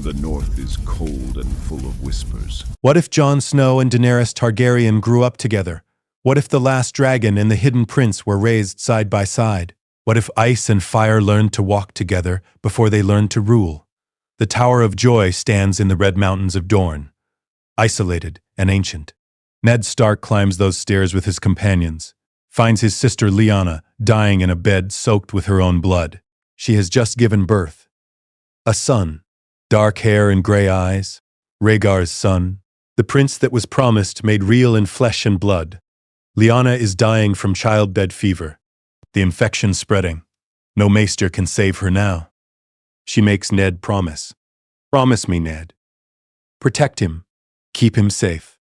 The north is cold and full of whispers. What if Jon Snow and Daenerys Targaryen grew up together? What if the last dragon and the hidden prince were raised side by side? What if ice and fire learned to walk together before they learned to rule? The Tower of Joy stands in the Red Mountains of Dorne, isolated and ancient. Ned Stark climbs those stairs with his companions, finds his sister Lyanna dying in a bed soaked with her own blood. She has just given birth. A son, dark hair and gray eyes, Rhaegar's son, the prince that was promised made real in flesh and blood. Lyanna is dying from childbed fever, the infection spreading. No maester can save her now. She makes Ned promise. Promise me, Ned. Protect him. Keep him safe.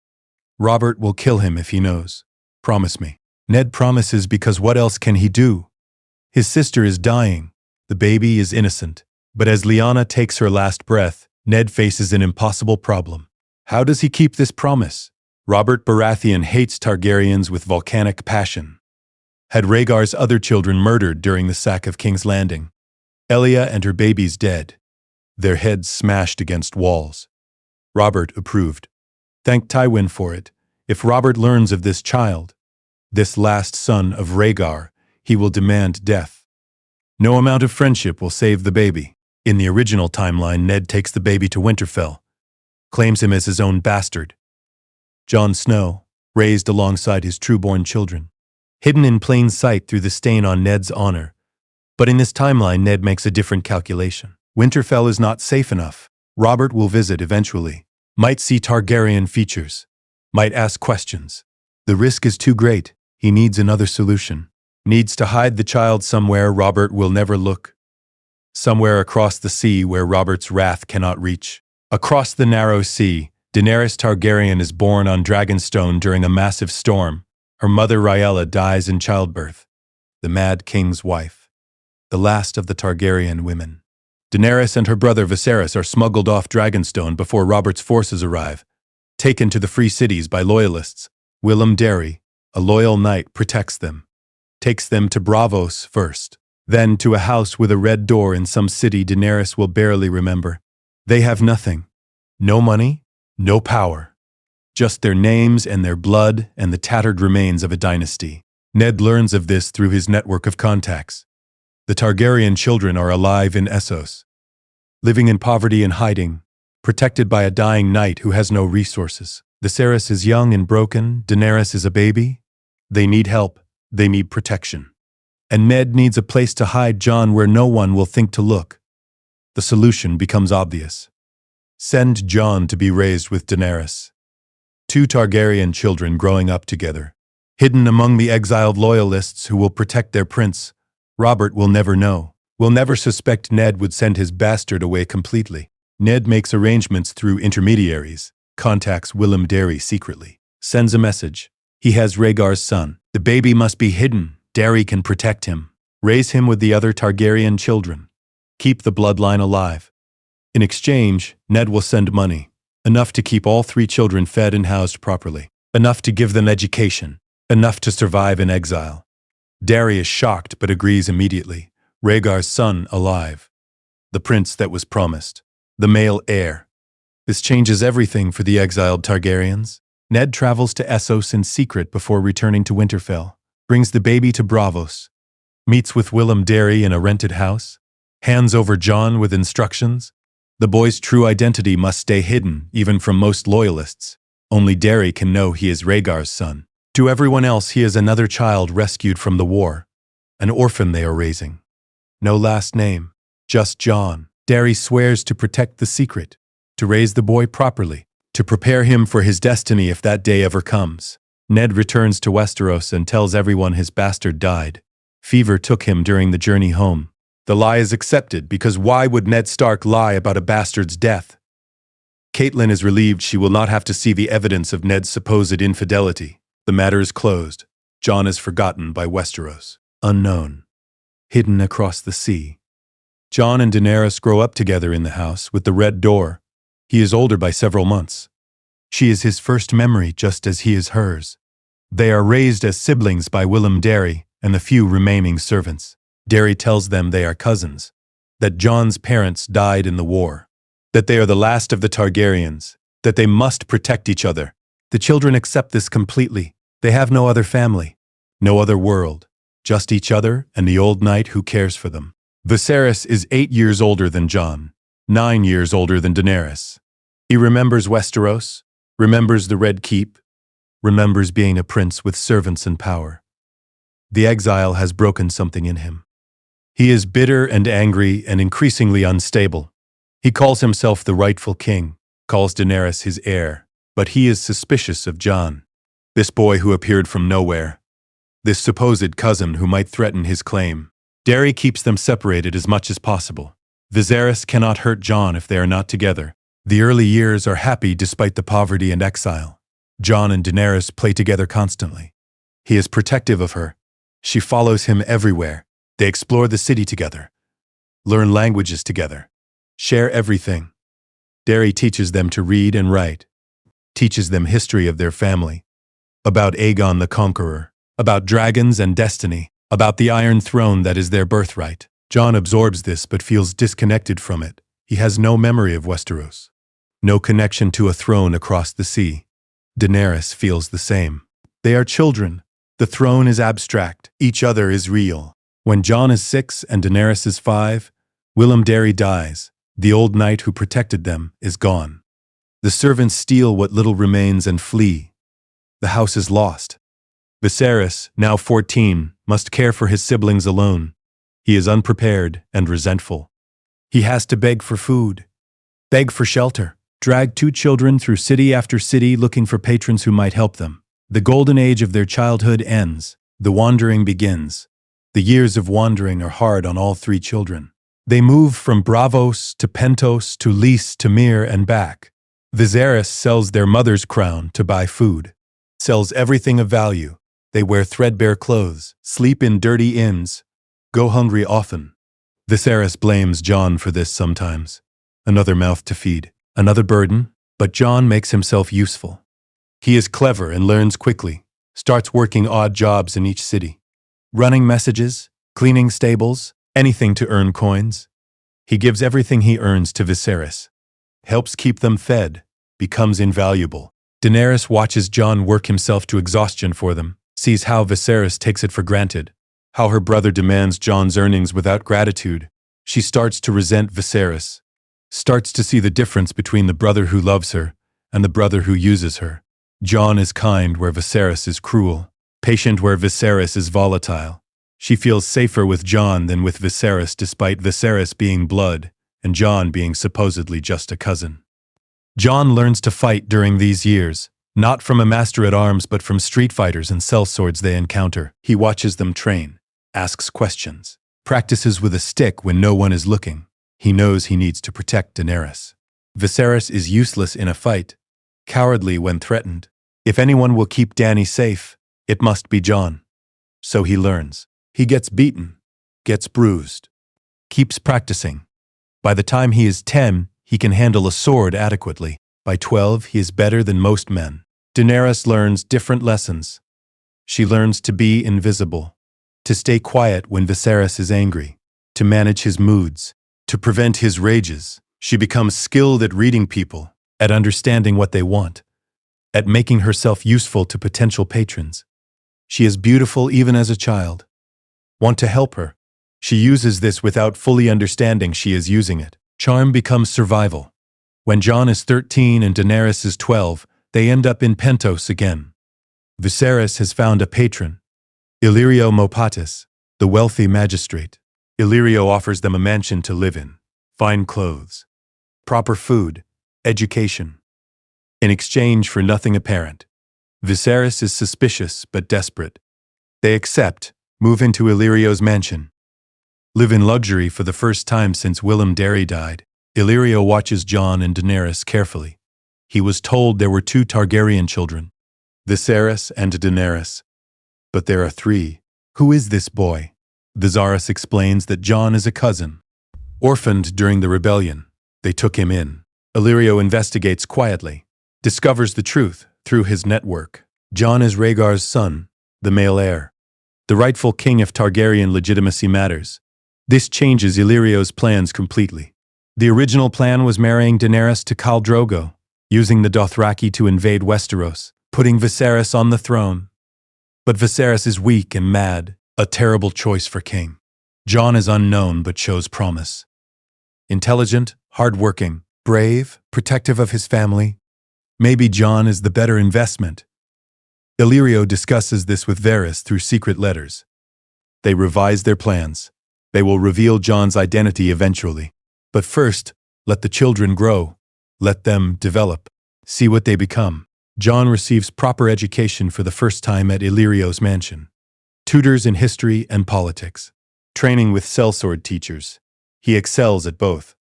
Robert will kill him if he knows. Promise me. Ned promises because what else can he do? His sister is dying. The baby is innocent. But as Lyanna takes her last breath, Ned faces an impossible problem. How does he keep this promise? Robert Baratheon hates Targaryens with volcanic passion. Had Rhaegar's other children murdered during the sack of King's Landing. Elia and her babies dead. Their heads smashed against walls. Robert approved. Thank Tywin for it. If Robert learns of this child, this last son of Rhaegar, he will demand death. No amount of friendship will save the baby. In the original timeline, Ned takes the baby to Winterfell, claims him as his own bastard. Jon Snow, raised alongside his true-born children, hidden in plain sight through the stain on Ned's honor. But in this timeline, Ned makes a different calculation. Winterfell is not safe enough. Robert will visit eventually, might see Targaryen features, might ask questions. The risk is too great. He needs another solution. Needs to hide the child somewhere Robert will never look. Somewhere across the sea where Robert's wrath cannot reach. Across the narrow sea, Daenerys Targaryen is born on Dragonstone during a massive storm. Her mother Rhaella dies in childbirth. The Mad King's wife. The last of the Targaryen women. Daenerys and her brother Viserys are smuggled off Dragonstone before Robert's forces arrive. Taken to the Free Cities by loyalists. Willem Darry, a loyal knight, protects them. Takes them to Braavos first. Then to a house with a red door in some city Daenerys will barely remember. They have nothing. No money, no power. Just their names and their blood and the tattered remains of a dynasty. Ned learns of this through his network of contacts. The Targaryen children are alive in Essos, living in poverty and hiding, protected by a dying knight who has no resources. Viserys is young and broken, Daenerys is a baby. They need help, they need protection. And Ned needs a place to hide Jon where no one will think to look. The solution becomes obvious. Send Jon to be raised with Daenerys. Two Targaryen children growing up together, hidden among the exiled loyalists who will protect their prince. Robert will never know, will never suspect Ned would send his bastard away completely. Ned makes arrangements through intermediaries, contacts Willem Darry secretly, sends a message. He has Rhaegar's son. The baby must be hidden. Darry can protect him. Raise him with the other Targaryen children. Keep the bloodline alive. In exchange, Ned will send money, enough to keep all three children fed and housed properly, enough to give them education, enough to survive in exile. Darry is shocked but agrees immediately. Rhaegar's son alive. The prince that was promised. The male heir. This changes everything for the exiled Targaryens. Ned travels to Essos in secret before returning to Winterfell. Brings the baby to Braavos. Meets with Willem Darry in a rented house. Hands over Jon with instructions. The boy's true identity must stay hidden, even from most loyalists. Only Darry can know he is Rhaegar's son. To everyone else, he is another child rescued from the war. An orphan they are raising. No last name, just Jon. Darry swears to protect the secret, to raise the boy properly, to prepare him for his destiny if that day ever comes. Ned returns to Westeros and tells everyone his bastard died. Fever took him during the journey home. The lie is accepted because why would Ned Stark lie about a bastard's death? Catelyn is relieved she will not have to see the evidence of Ned's supposed infidelity. The matter is closed. Jon is forgotten by Westeros. Unknown. Hidden across the sea. Jon and Daenerys grow up together in the house with the red door. He is older by several months. She is his first memory just as he is hers. They are raised as siblings by Willem Darry and the few remaining servants. Darry tells them they are cousins, that Jon's parents died in the war. that they are the last of the Targaryens, that they must protect each other. The children accept this completely. They have no other family, no other world, just each other and the old knight who cares for them. Viserys is 8 years older than Jon, 9 years older than Daenerys. He remembers Westeros, remembers the Red Keep, remembers being a prince with servants and power. The exile has broken something in him. He is bitter and angry and increasingly unstable. He calls himself the rightful king, calls Daenerys his heir, but he is suspicious of Jon, this boy who appeared from nowhere, this supposed cousin who might threaten his claim. Darry keeps them separated as much as possible. Viserys cannot hurt Jon if they are not together. The early years are happy despite the poverty and exile. Jon and Daenerys play together constantly. He is protective of her. She follows him everywhere. They explore the city together, learn languages together, share everything. Darry teaches them to read and write, teaches them history of their family, about Aegon the Conqueror, about dragons and destiny, about the Iron Throne that is their birthright. Jon absorbs this but feels disconnected from it. He has no memory of Westeros, no connection to a throne across the sea. Daenerys feels the same. They are children. The throne is abstract. Each other is real. When Jon is 6 and Daenerys is 5, Willem Darry dies. The old knight who protected them is gone. The servants steal what little remains and flee. The house is lost. Viserys, now 14, must care for his siblings alone. He is unprepared and resentful. He has to beg for food, beg for shelter, drag 2 children through city after city looking for patrons who might help them. The golden age of their childhood ends. The wandering begins. The years of wandering are hard on all 3 children. They move from Braavos to Pentos to Lys to Myr and back. Viserys sells their mother's crown to buy food, sells everything of value. They wear threadbare clothes, sleep in dirty inns, go hungry often. Viserys blames Jon for this sometimes. Another mouth to feed, another burden, but Jon makes himself useful. He is clever and learns quickly, starts working odd jobs in each city, running messages, cleaning stables, anything to earn coins. He gives everything he earns to Viserys, helps keep them fed, becomes invaluable. Daenerys watches Jon work himself to exhaustion for them, sees how Viserys takes it for granted, how her brother demands Jon's earnings without gratitude. She starts to resent Viserys, starts to see the difference between the brother who loves her and the brother who uses her. Jon is kind where Viserys is cruel, patient where Viserys is volatile. She feels safer with Jon than with Viserys despite Viserys being blood and Jon being supposedly just a cousin. Jon learns to fight during these years, not from a master-at-arms but from street fighters and sellswords they encounter. He watches them train, asks questions, practices with a stick when no one is looking. He knows he needs to protect Daenerys. Viserys is useless in a fight, cowardly when threatened. If anyone will keep Dany safe, it must be Jon. So he learns. He gets beaten, gets bruised, keeps practicing. By the time he is 10, he can handle a sword adequately. By 12, he is better than most men. Daenerys learns different lessons. She learns to be invisible, to stay quiet when Viserys is angry, to manage his moods, to prevent his rages. She becomes skilled at reading people, at understanding what they want, at making herself useful to potential patrons. She is beautiful even as a child. Want to help her. She uses this without fully understanding she is using it. Charm becomes survival. When Jon is 13 and Daenerys is 12, they end up in Pentos again. Viserys has found a patron, Illyrio Mopatis, the wealthy magistrate. Illyrio offers them a mansion to live in, fine clothes, proper food, education. In exchange for nothing apparent. Viserys is suspicious but desperate. They accept, move into Illyrio's mansion, live in luxury for the first time since Willem Darry died. Illyrio watches Jon and Daenerys carefully. He was told there were 2 Targaryen children, Viserys and Daenerys. But there are 3. Who is this boy? Viserys explains that Jon is a cousin. Orphaned during the rebellion, they took him in. Illyrio investigates quietly, discovers the truth through his network. Jon is Rhaegar's son, the male heir. The rightful king if Targaryen legitimacy matters. This changes Illyrio's plans completely. The original plan was marrying Daenerys to Khal Drogo, using the Dothraki to invade Westeros, putting Viserys on the throne. But Viserys is weak and mad, a terrible choice for king. Jon is unknown but shows promise. Intelligent, hardworking, brave, protective of his family. Maybe Jon is the better investment. Illyrio discusses this with Varys through secret letters. They revise their plans. They will reveal Jon's identity eventually. But first, let the children grow. Let them develop. See what they become. Jon receives proper education for the first time at Illyrio's mansion. Tutors in history and politics. Training with sellsword teachers. He excels at both.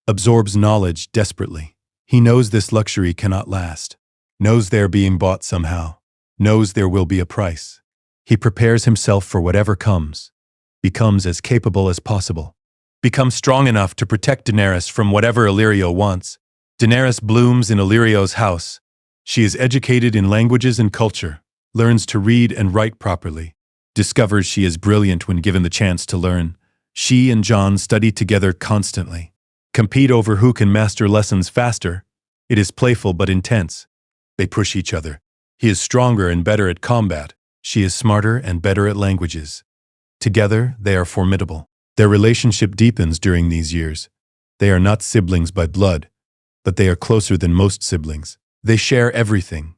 Absorbs knowledge desperately. He knows this luxury cannot last. Knows they're being bought somehow. Knows there will be a price. He prepares himself for whatever comes. Becomes as capable as possible. Becomes strong enough to protect Daenerys from whatever Illyrio wants. Daenerys blooms in Illyrio's house. She is educated in languages and culture, learns to read and write properly, discovers she is brilliant when given the chance to learn. She and Jon study together constantly, compete over who can master lessons faster. It is playful but intense. They push each other. He is stronger and better at combat. She is smarter and better at languages. Together, they are formidable. Their relationship deepens during these years. They are not siblings by blood, but they are closer than most siblings. They share everything.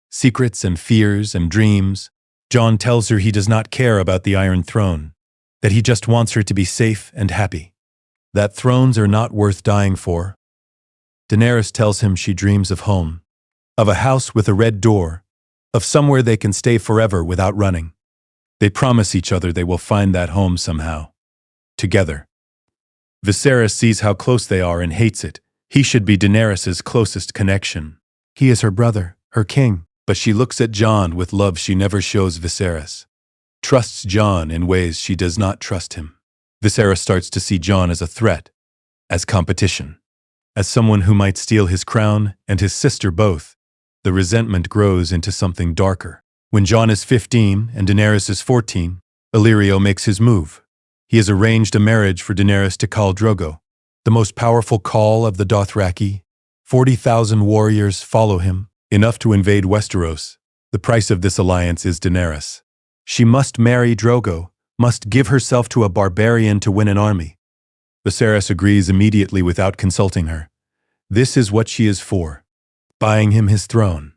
Secrets and fears and dreams. Jon tells her he does not care about the Iron Throne, that he just wants her to be safe and happy, that thrones are not worth dying for. Daenerys tells him she dreams of home, of a house with a red door, of somewhere they can stay forever without running. They promise each other they will find that home somehow. Together. Viserys sees how close they are and hates it. He should be Daenerys' closest connection. He is her brother, her king, but she looks at Jon with love she never shows Viserys. Trusts Jon in ways she does not trust him. Viserys starts to see Jon as a threat, as competition, as someone who might steal his crown and his sister both. The resentment grows into something darker. When Jon is 15 and Daenerys is 14, Illyrio makes his move. He has arranged a marriage for Daenerys to Khal Drogo, the most powerful Khal of the Dothraki. 40,000 warriors follow him, enough to invade Westeros. The price of this alliance is Daenerys. She must marry Drogo, must give herself to a barbarian to win an army. Viserys agrees immediately without consulting her. This is what she is for, buying him his throne.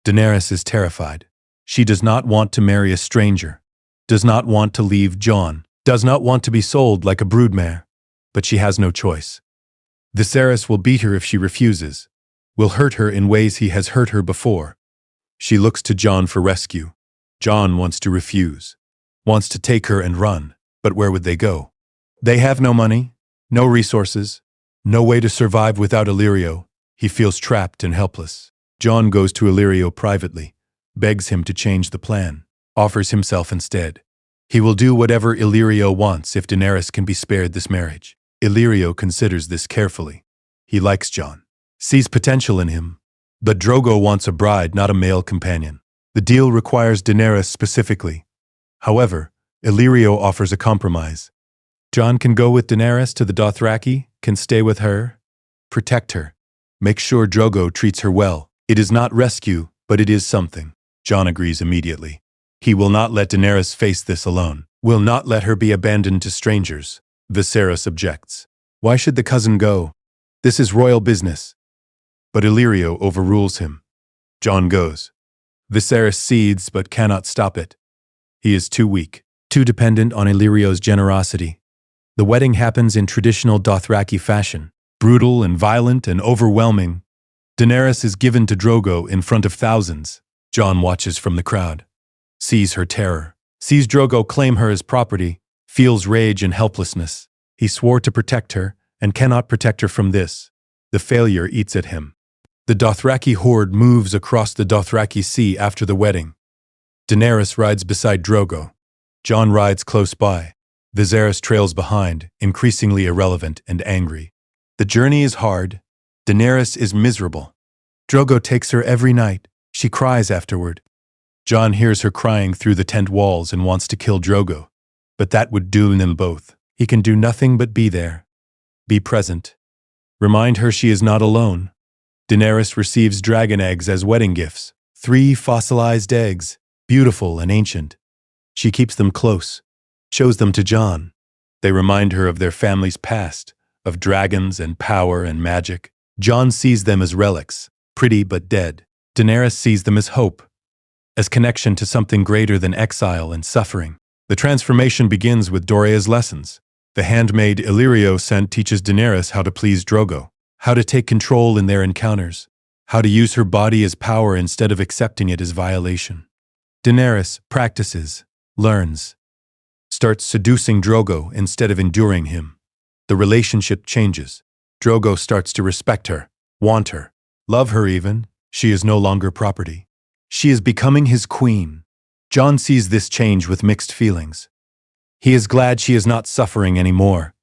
Daenerys is terrified. She does not want to marry a stranger, does not want to leave Jon, does not want to be sold like a broodmare, but she has no choice. Viserys will beat her if she refuses, will hurt her in ways he has hurt her before. She looks to Jon for rescue. Jon wants to refuse, wants to take her and run, but where would they go? They have no money, no resources, no way to survive without Illyrio. He feels trapped and helpless. Jon goes to Illyrio privately, begs him to change the plan, offers himself instead. He will do whatever Illyrio wants if Daenerys can be spared this marriage. Illyrio considers this carefully. He likes Jon, sees potential in him, but Drogo wants a bride, not a male companion. The deal requires Daenerys specifically. However, Illyrio offers a compromise. Jon can go with Daenerys to the Dothraki, can stay with her, protect her, make sure Drogo treats her well. It is not rescue, but it is something. Jon agrees immediately. He will not let Daenerys face this alone, will not let her be abandoned to strangers. Viserys objects. Why should the cousin go? This is royal business. But Illyrio overrules him. Jon goes. Viserys cedes but cannot stop it. He is too weak, too dependent on Illyrio's generosity. The wedding happens in traditional Dothraki fashion, brutal and violent and overwhelming. Daenerys is given to Drogo in front of thousands. Jon watches from the crowd, sees her terror, sees Drogo claim her as property, feels rage and helplessness. He swore to protect her and cannot protect her from this. The failure eats at him. The Dothraki horde moves across the Dothraki Sea after the wedding. Daenerys rides beside Drogo. Jon rides close by. Viserys trails behind, increasingly irrelevant and angry. The journey is hard. Daenerys is miserable. Drogo takes her every night. She cries afterward. Jon hears her crying through the tent walls and wants to kill Drogo. But that would doom them both. He can do nothing but be there. Be present. Remind her she is not alone. Daenerys receives dragon eggs as wedding gifts. 3 fossilized eggs, beautiful and ancient. She keeps them close, shows them to Jon. They remind her of their family's past, of dragons and power and magic. Jon sees them as relics, pretty but dead. Daenerys sees them as hope, as connection to something greater than exile and suffering. The transformation begins with Doreah's lessons. The handmaid Illyrio sent teaches Daenerys how to please Drogo, how to take control in their encounters, how to use her body as power instead of accepting it as violation. Daenerys practices, learns, starts seducing Drogo instead of enduring him. The relationship changes. Drogo starts to respect her, want her, love her even. She is no longer property. She is becoming his queen. Jon sees this change with mixed feelings. He is glad she is not suffering anymore,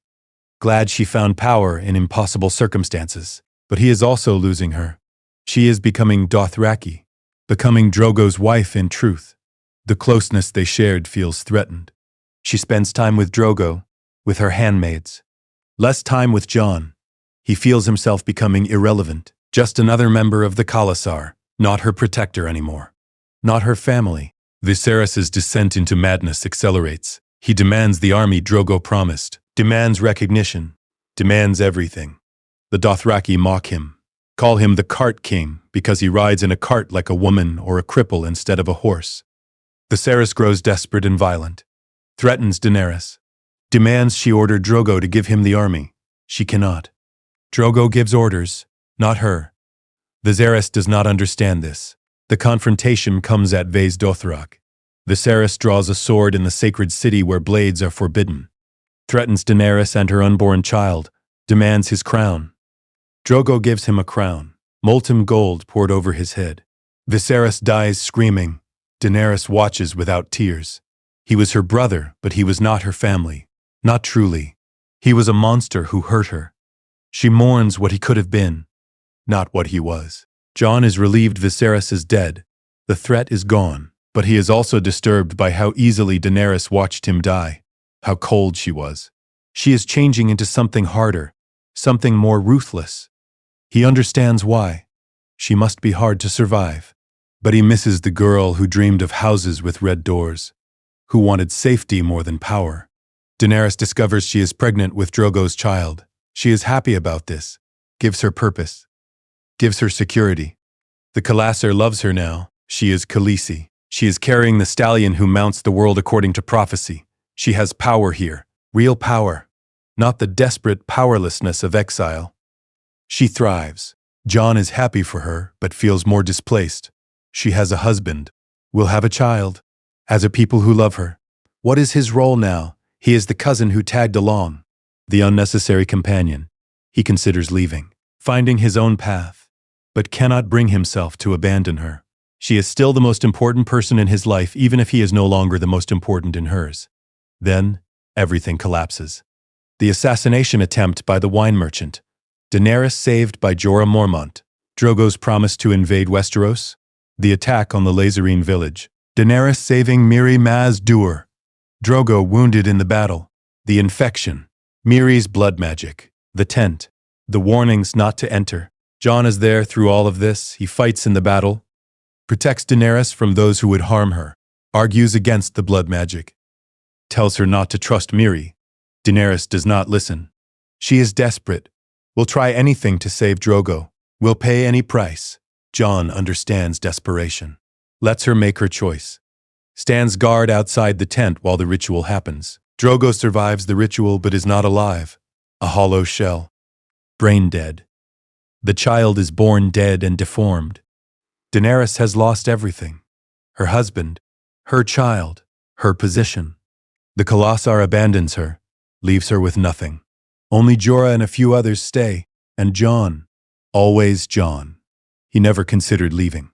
glad she found power in impossible circumstances, but he is also losing her. She is becoming Dothraki, becoming Drogo's wife in truth. The closeness they shared feels threatened. She spends time with Drogo, with her handmaids. Less time with Jon. He feels himself becoming irrelevant, just another member of the Khalasar, not her protector anymore, not her family. Viserys' descent into madness accelerates. He demands the army Drogo promised, demands recognition, demands everything. The Dothraki mock him, call him the Cart King because he rides in a cart like a woman or a cripple instead of a horse. Viserys grows desperate and violent, threatens Daenerys, demands she order Drogo to give him the army. She cannot. Drogo gives orders, not her. Viserys does not understand this. The confrontation comes at Vaes Dothrak. Viserys draws a sword in the sacred city where blades are forbidden, threatens Daenerys and her unborn child, demands his crown. Drogo gives him a crown, molten gold poured over his head. Viserys dies screaming. Daenerys watches without tears. He was her brother, but he was not her family. Not truly. He was a monster who hurt her. She mourns what he could have been, not what he was. Jon is relieved Viserys is dead. The threat is gone. But he is also disturbed by how easily Daenerys watched him die, how cold she was. She is changing into something harder, something more ruthless. He understands why. She must be hard to survive. But he misses the girl who dreamed of houses with red doors, who wanted safety more than power. Daenerys discovers she is pregnant with Drogo's child. She is happy about this, gives her purpose, gives her security. The Khalasar loves her now. She is Khaleesi. She is carrying the stallion who mounts the world according to prophecy. She has power here, real power, not the desperate powerlessness of exile. She thrives. Jon is happy for her, but feels more displaced. She has a husband, will have a child, has a people who love her. What is his role now? He is the cousin who tagged along, the unnecessary companion. He considers leaving, finding his own path, but cannot bring himself to abandon her. She is still the most important person in his life, even if he is no longer the most important in hers. Then, everything collapses. The assassination attempt by the wine merchant. Daenerys saved by Jorah Mormont. Drogo's promise to invade Westeros. The attack on the Lazarine village. Daenerys saving Mirri Maz Duur. Drogo wounded in the battle. The infection. Mirri's blood magic. The tent. The warnings not to enter. Jon is there through all of this. He fights in the battle, protects Daenerys from those who would harm her, argues against the blood magic, tells her not to trust Mirri. Daenerys does not listen. She is desperate, will try anything to save Drogo, will pay any price. Jon understands desperation, lets her make her choice, stands guard outside the tent while the ritual happens. Drogo survives the ritual but is not alive, a hollow shell, brain dead. The child is born dead and deformed. Daenerys has lost everything. Her husband, her child, her position. The Khalasar abandons her, leaves her with nothing. Only Jorah and a few others stay, and Jon, always Jon. He never considered leaving.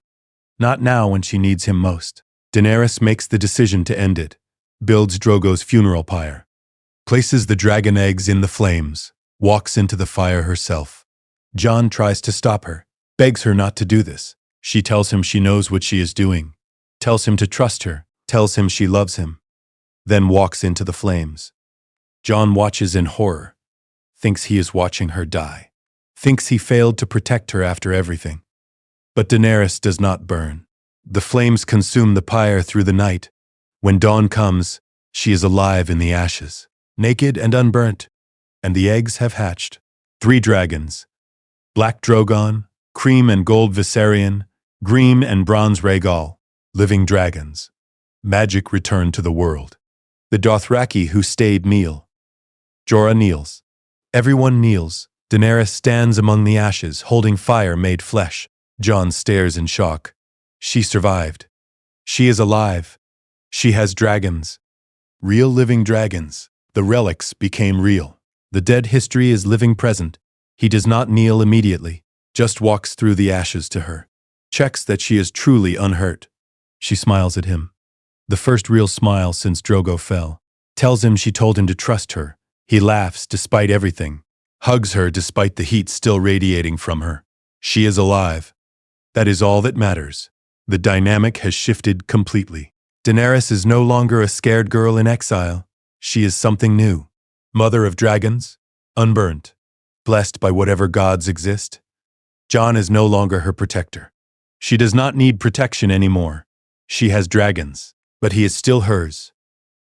Not now when she needs him most. Daenerys makes the decision to end it, builds Drogo's funeral pyre, places the dragon eggs in the flames, walks into the fire herself. Jon tries to stop her, begs her not to do this. She tells him she knows what she is doing, tells him to trust her, tells him she loves him, then walks into the flames. Jon watches in horror, thinks he is watching her die, thinks he failed to protect her after everything. But Daenerys does not burn. The flames consume the pyre through the night. When dawn comes, she is alive in the ashes, naked and unburnt, and the eggs have hatched. 3 dragons, black Drogon, cream and gold Viserion, green and bronze Rhaegal, living dragons. Magic returned to the world. The Dothraki who stayed kneel. Jorah kneels. Everyone kneels. Daenerys stands among the ashes, holding fire made flesh. Jon stares in shock. She survived. She is alive. She has dragons. Real living dragons. The relics became real. The dead history is living present. He does not kneel immediately, just walks through the ashes to her. Checks that she is truly unhurt. She smiles at him. The first real smile since Drogo fell. Tells him she told him to trust her. He laughs despite everything. Hugs her despite the heat still radiating from her. She is alive. That is all that matters. The dynamic has shifted completely. Daenerys is no longer a scared girl in exile. She is something new. Mother of dragons, unburnt, blessed by whatever gods exist. Jon is no longer her protector. She does not need protection anymore. She has dragons, but he is still hers,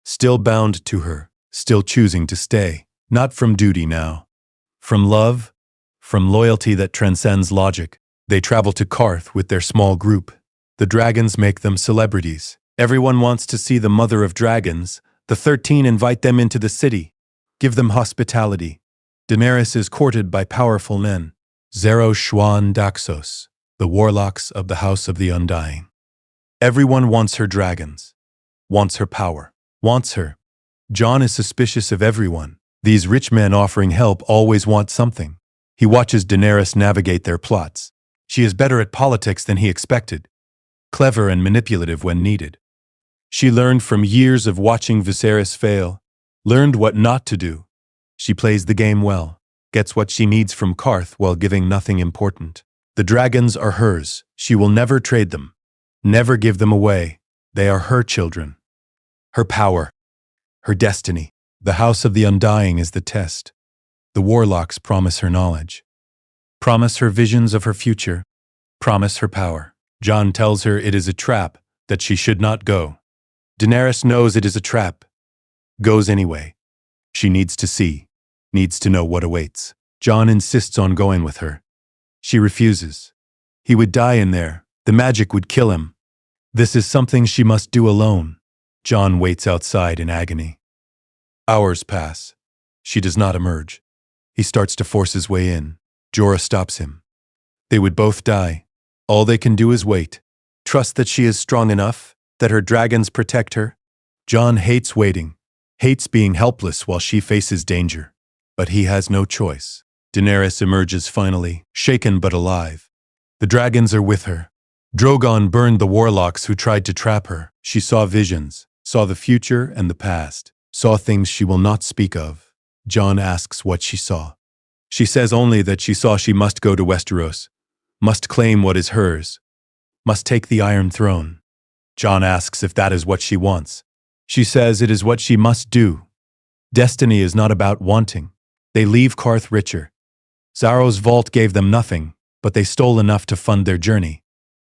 still bound to her, still choosing to stay, not from duty now. From love, from loyalty that transcends logic. They travel to Qarth with their small group. The dragons make them celebrities. Everyone wants to see the mother of dragons. The 13 invite them into the city, give them hospitality. Daenerys is courted by powerful men. Zero Shwan Daxos, the warlocks of the House of the Undying. Everyone wants her dragons, wants her power, wants her. Jon is suspicious of everyone. These rich men offering help always want something. He watches Daenerys navigate their plots. She is better at politics than he expected, clever and manipulative when needed. She learned from years of watching Viserys fail, learned what not to do. She plays the game well, gets what she needs from Qarth while giving nothing important. The dragons are hers. She will never trade them, never give them away. They are her children, her power, her destiny. The House of the Undying is the test. The warlocks promise her knowledge, promise her visions of her future, promise her power. Jon tells her it is a trap, that she should not go. Daenerys knows it is a trap, goes anyway. She needs to see, needs to know what awaits. Jon insists on going with her. She refuses. He would die in there. The magic would kill him. This is something she must do alone. Jon waits outside in agony. Hours pass. She does not emerge. He starts to force his way in. Jorah stops him. They would both die. All they can do is wait. Trust that she is strong enough, that her dragons protect her. Jon hates waiting, hates being helpless while she faces danger. But he has no choice. Daenerys emerges finally, shaken but alive. The dragons are with her. Drogon burned the warlocks who tried to trap her. She saw visions, saw the future and the past, saw things she will not speak of. Jon asks what she saw. She says only that she saw she must go to Westeros, must claim what is hers, must take the Iron Throne. Jon asks if that is what she wants. She says it is what she must do. Destiny is not about wanting. They leave Qarth richer. Xaro's vault gave them nothing, but they stole enough to fund their journey.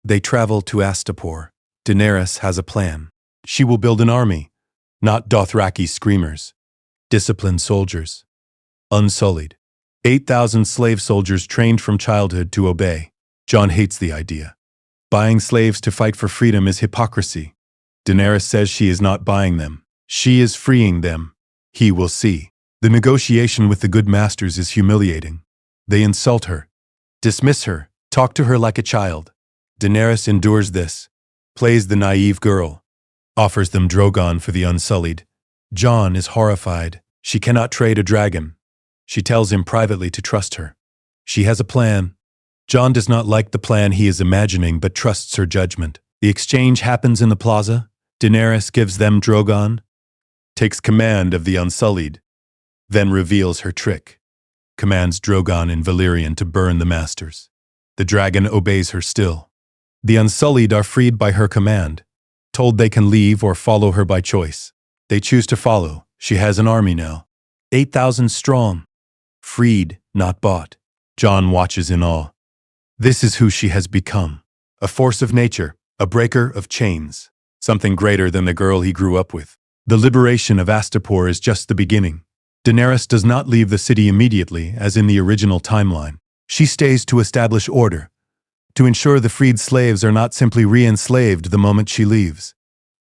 They travel to Astapor. Daenerys has a plan. She will build an army, not Dothraki screamers. Disciplined soldiers. Unsullied. 8,000 slave soldiers trained from childhood to obey. Jon hates the idea. Buying slaves to fight for freedom is hypocrisy. Daenerys says she is not buying them. She is freeing them. He will see. The negotiation with the good masters is humiliating. They insult her, dismiss her, talk to her like a child. Daenerys endures this, plays the naive girl, offers them Drogon for the unsullied. Jon is horrified. She cannot trade a dragon. She tells him privately to trust her. She has a plan. Jon does not like the plan he is imagining but trusts her judgment. The exchange happens in the plaza. Daenerys gives them Drogon, takes command of the Unsullied, then reveals her trick, commands Drogon and Valyrian to burn the masters. The dragon obeys her still. The Unsullied are freed by her command, told they can leave or follow her by choice. They choose to follow. She has an army now, 8,000 strong. Freed, not bought. Jon watches in awe. This is who she has become. A force of nature, a breaker of chains. Something greater than the girl he grew up with. The liberation of Astapor is just the beginning. Daenerys does not leave the city immediately, as in the original timeline. She stays to establish order, to ensure the freed slaves are not simply re-enslaved the moment she leaves.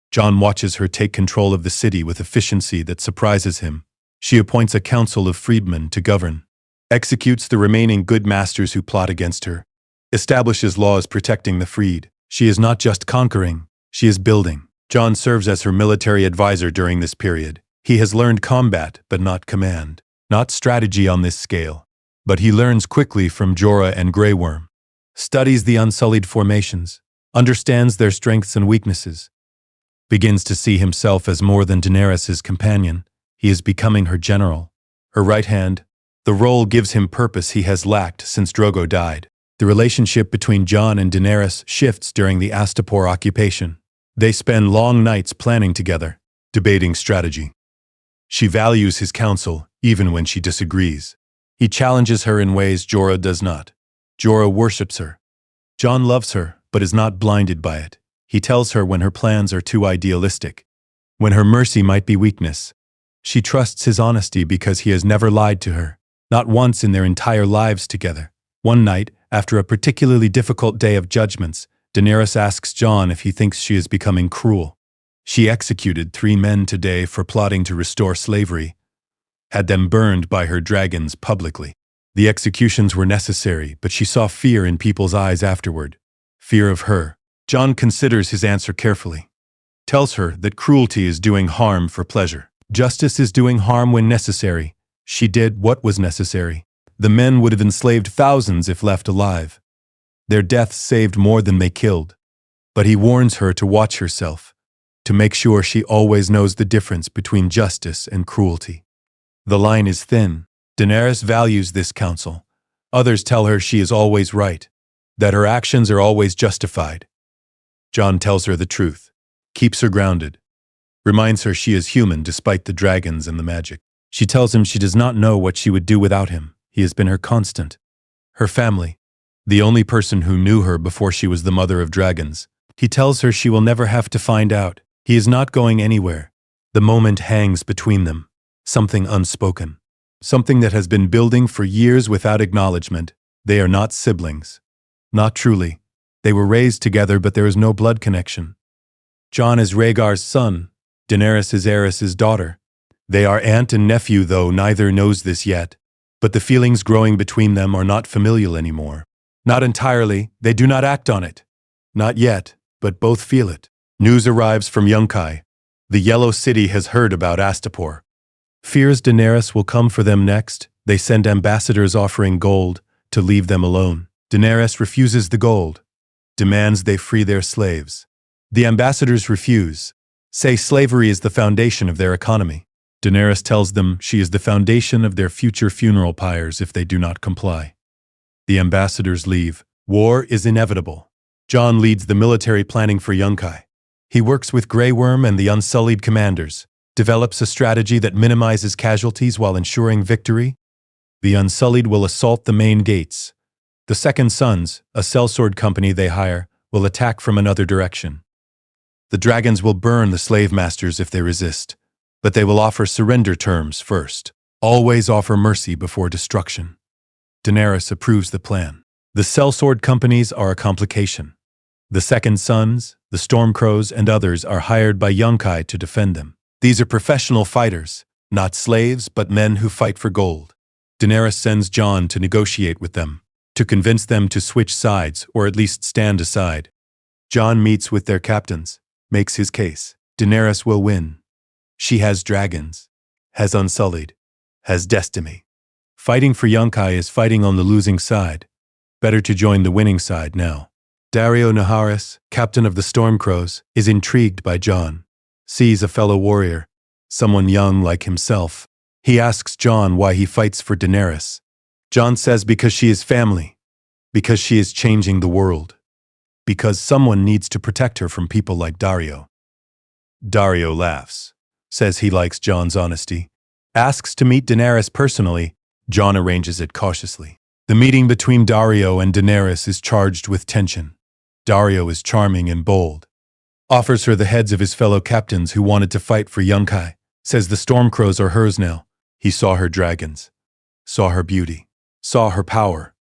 Jon watches her take control of the city with efficiency that surprises him. She appoints a council of freedmen to govern, executes the remaining good masters who plot against her, establishes laws protecting the freed. She is not just conquering, she is building. Jon serves as her military advisor during this period. He has learned combat, but not command. Not strategy on this scale. But he learns quickly from Jorah and Grey Worm. Studies the Unsullied formations. Understands their strengths and weaknesses. Begins to see himself as more than Daenerys' companion. He is becoming her general. Her right hand. The role gives him purpose he has lacked since Drogo died. The relationship between Jon and Daenerys shifts during the Astapor occupation. They spend long nights planning together, debating strategy. She values his counsel, even when she disagrees. He challenges her in ways Jorah does not. Jorah worships her. Jon loves her, but is not blinded by it. He tells her when her plans are too idealistic, when her mercy might be weakness. She trusts his honesty because he has never lied to her, not once in their entire lives together. One night, after a particularly difficult day of judgments, Daenerys asks Jon if he thinks she is becoming cruel. She executed 3 men today for plotting to restore slavery, had them burned by her dragons publicly. The executions were necessary, but she saw fear in people's eyes afterward. Fear of her. Jon considers his answer carefully. Tells her that cruelty is doing harm for pleasure. Justice is doing harm when necessary. She did what was necessary. The men would have enslaved thousands if left alive. Their deaths saved more than they killed. But he warns her to watch herself, to make sure she always knows the difference between justice and cruelty. The line is thin. Daenerys values this counsel. Others tell her she is always right, that her actions are always justified. Jon tells her the truth, keeps her grounded, reminds her she is human despite the dragons and the magic. She tells him she does not know what she would do without him. He has been her constant. Her family, the only person who knew her before she was the mother of dragons. He tells her she will never have to find out. He is not going anywhere. The moment hangs between them. Something unspoken. Something that has been building for years without acknowledgement. They are not siblings. Not truly. They were raised together, but there is no blood connection. Jon is Rhaegar's son. Daenerys is Aerys' daughter. They are aunt and nephew, though neither knows this yet. But the feelings growing between them are not familial anymore. Not entirely. They do not act on it. Not yet, but both feel it. News arrives from Yunkai. The Yellow City has heard about Astapor. Fears Daenerys will come for them next. They send ambassadors offering gold to leave them alone. Daenerys refuses the gold, demands they free their slaves. The ambassadors refuse, say slavery is the foundation of their economy. Daenerys tells them she is the foundation of their future funeral pyres if they do not comply. The ambassadors leave. War is inevitable. Jon leads the military planning for Yunkai. He works with Grey Worm and the Unsullied commanders, develops a strategy that minimizes casualties while ensuring victory. The Unsullied will assault the main gates. The Second Sons, a sellsword company they hire, will attack from another direction. The dragons will burn the slave masters if they resist, but they will offer surrender terms first. Always offer mercy before destruction. Daenerys approves the plan. The sellsword companies are a complication. The Second Sons, the Stormcrows, and others are hired by Yunkai to defend them. These are professional fighters, not slaves, but men who fight for gold. Daenerys sends Jon to negotiate with them, to convince them to switch sides or at least stand aside. Jon meets with their captains, makes his case. Daenerys will win. She has dragons, has Unsullied, has destiny. Fighting for Yunkai is fighting on the losing side. Better to join the winning side now. Daario Naharis, captain of the Stormcrows, is intrigued by Jon. Sees a fellow warrior, someone young like himself. He asks Jon why he fights for Daenerys. Jon says because she is family, because she is changing the world, because someone needs to protect her from people like Daario. Daario laughs, says he likes Jon's honesty, asks to meet Daenerys personally. Jon arranges it cautiously. The meeting between Dario and Daenerys is charged with tension. Dario is charming and bold. Offers her the heads of his fellow captains who wanted to fight for Yunkai. Says the Stormcrows are hers now. He saw her dragons. Saw her beauty. Saw her power.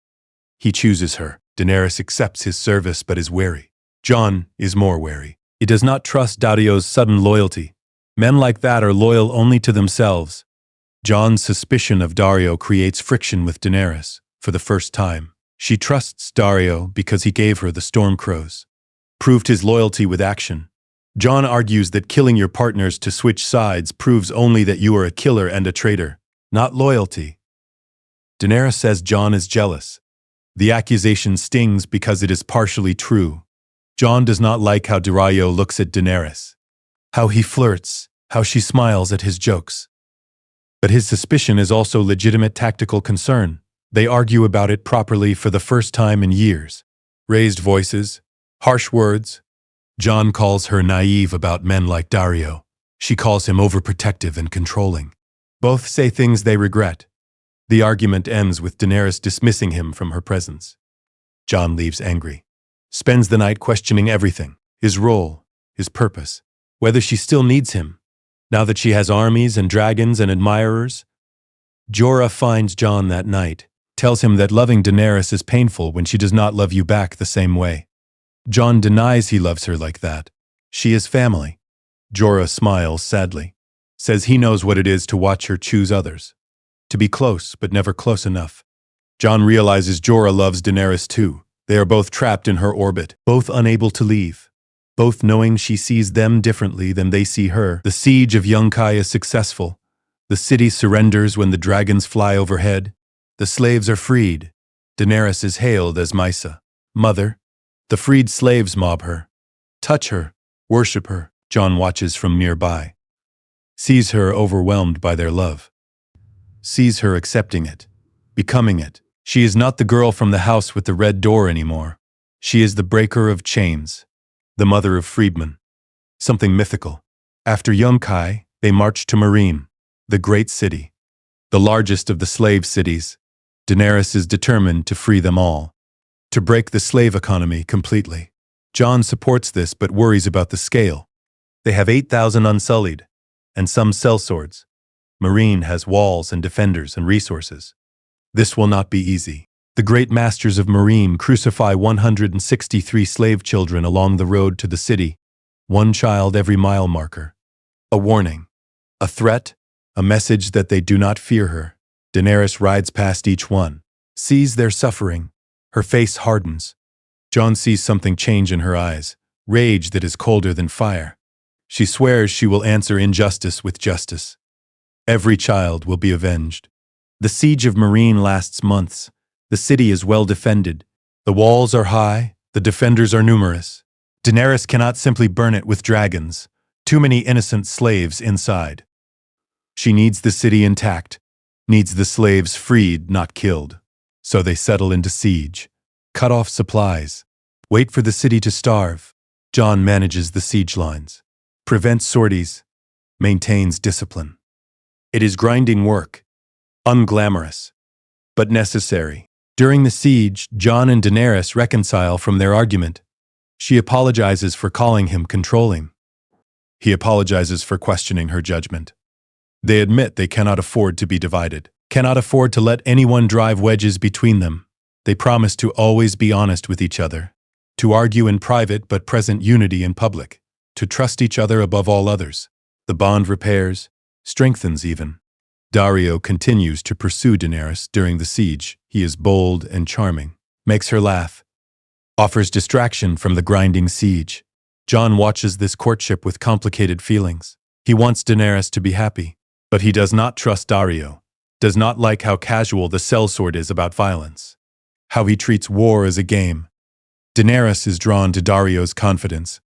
He chooses her. Daenerys accepts his service but is wary. Jon is more wary. He does not trust Dario's sudden loyalty. Men like that are loyal only to themselves. Jon's suspicion of Dario creates friction with Daenerys. For the first time, she trusts Dario because he gave her the Stormcrows. Proved his loyalty with action. Jon argues that killing your partners to switch sides proves only that you are a killer and a traitor, not loyalty. Daenerys says Jon is jealous. The accusation stings because it is partially true. Jon does not like how Dario looks at Daenerys. How he flirts, how she smiles at his jokes. But his suspicion is also legitimate tactical concern. They argue about it properly for the first time in years. Raised voices, harsh words. Jon calls her naive about men like Dario. She calls him overprotective and controlling. Both say things they regret. The argument ends with Daenerys dismissing him from her presence. Jon leaves angry. Spends the night questioning everything. His role, his purpose, whether she still needs him. Now that she has armies and dragons and admirers. Jorah finds Jon that night. Tells him that loving Daenerys is painful when she does not love you back the same way. Jon denies he loves her like that. She is family. Jorah smiles sadly. Says he knows what it is to watch her choose others. To be close, but never close enough. Jon realizes Jorah loves Daenerys too. They are both trapped in her orbit, both unable to leave. Both knowing she sees them differently than they see her. The siege of Yunkai is successful. The city surrenders when the dragons fly overhead. The slaves are freed. Daenerys is hailed as Mysa, mother. The freed slaves mob her. Touch her, worship her. Jon watches from nearby. Sees her overwhelmed by their love. Sees her accepting it, becoming it. She is not the girl from the house with the red door anymore. She is the breaker of chains, the mother of freedmen. Something mythical. After Yunkai, they march to Meereen, the great city, the largest of the slave cities. Daenerys is determined to free them all, to break the slave economy completely. Jon supports this but worries about the scale. They have 8,000 unsullied, and some sellswords. Meereen has walls and defenders and resources. This will not be easy. The great masters of Meereen crucify 163 slave children along the road to the city, one child every mile marker. A warning, a threat, a message that they do not fear her. Daenerys rides past each one, sees their suffering. Her face hardens. Jon sees something change in her eyes, rage that is colder than fire. She swears she will answer injustice with justice. Every child will be avenged. The siege of Meereen lasts months. The city is well defended. The walls are high, the defenders are numerous. Daenerys cannot simply burn it with dragons. Too many innocent slaves inside. She needs the city intact, needs the slaves freed, not killed. So they settle into siege, cut off supplies, wait for the city to starve. Jon manages the siege lines, prevents sorties, maintains discipline. It is grinding work, unglamorous, but necessary. During the siege, Jon and Daenerys reconcile from their argument. She apologizes for calling him controlling. He apologizes for questioning her judgment. They admit they cannot afford to be divided, cannot afford to let anyone drive wedges between them. They promise to always be honest with each other, to argue in private but present unity in public, to trust each other above all others. The bond repairs, strengthens even. Dario continues to pursue Daenerys during the siege. He is bold and charming, makes her laugh, offers distraction from the grinding siege. Jon watches this courtship with complicated feelings. He wants Daenerys to be happy, but he does not trust Dario, does not like how casual the sellsword is about violence, how he treats war as a game. Daenerys is drawn to Dario's confidence.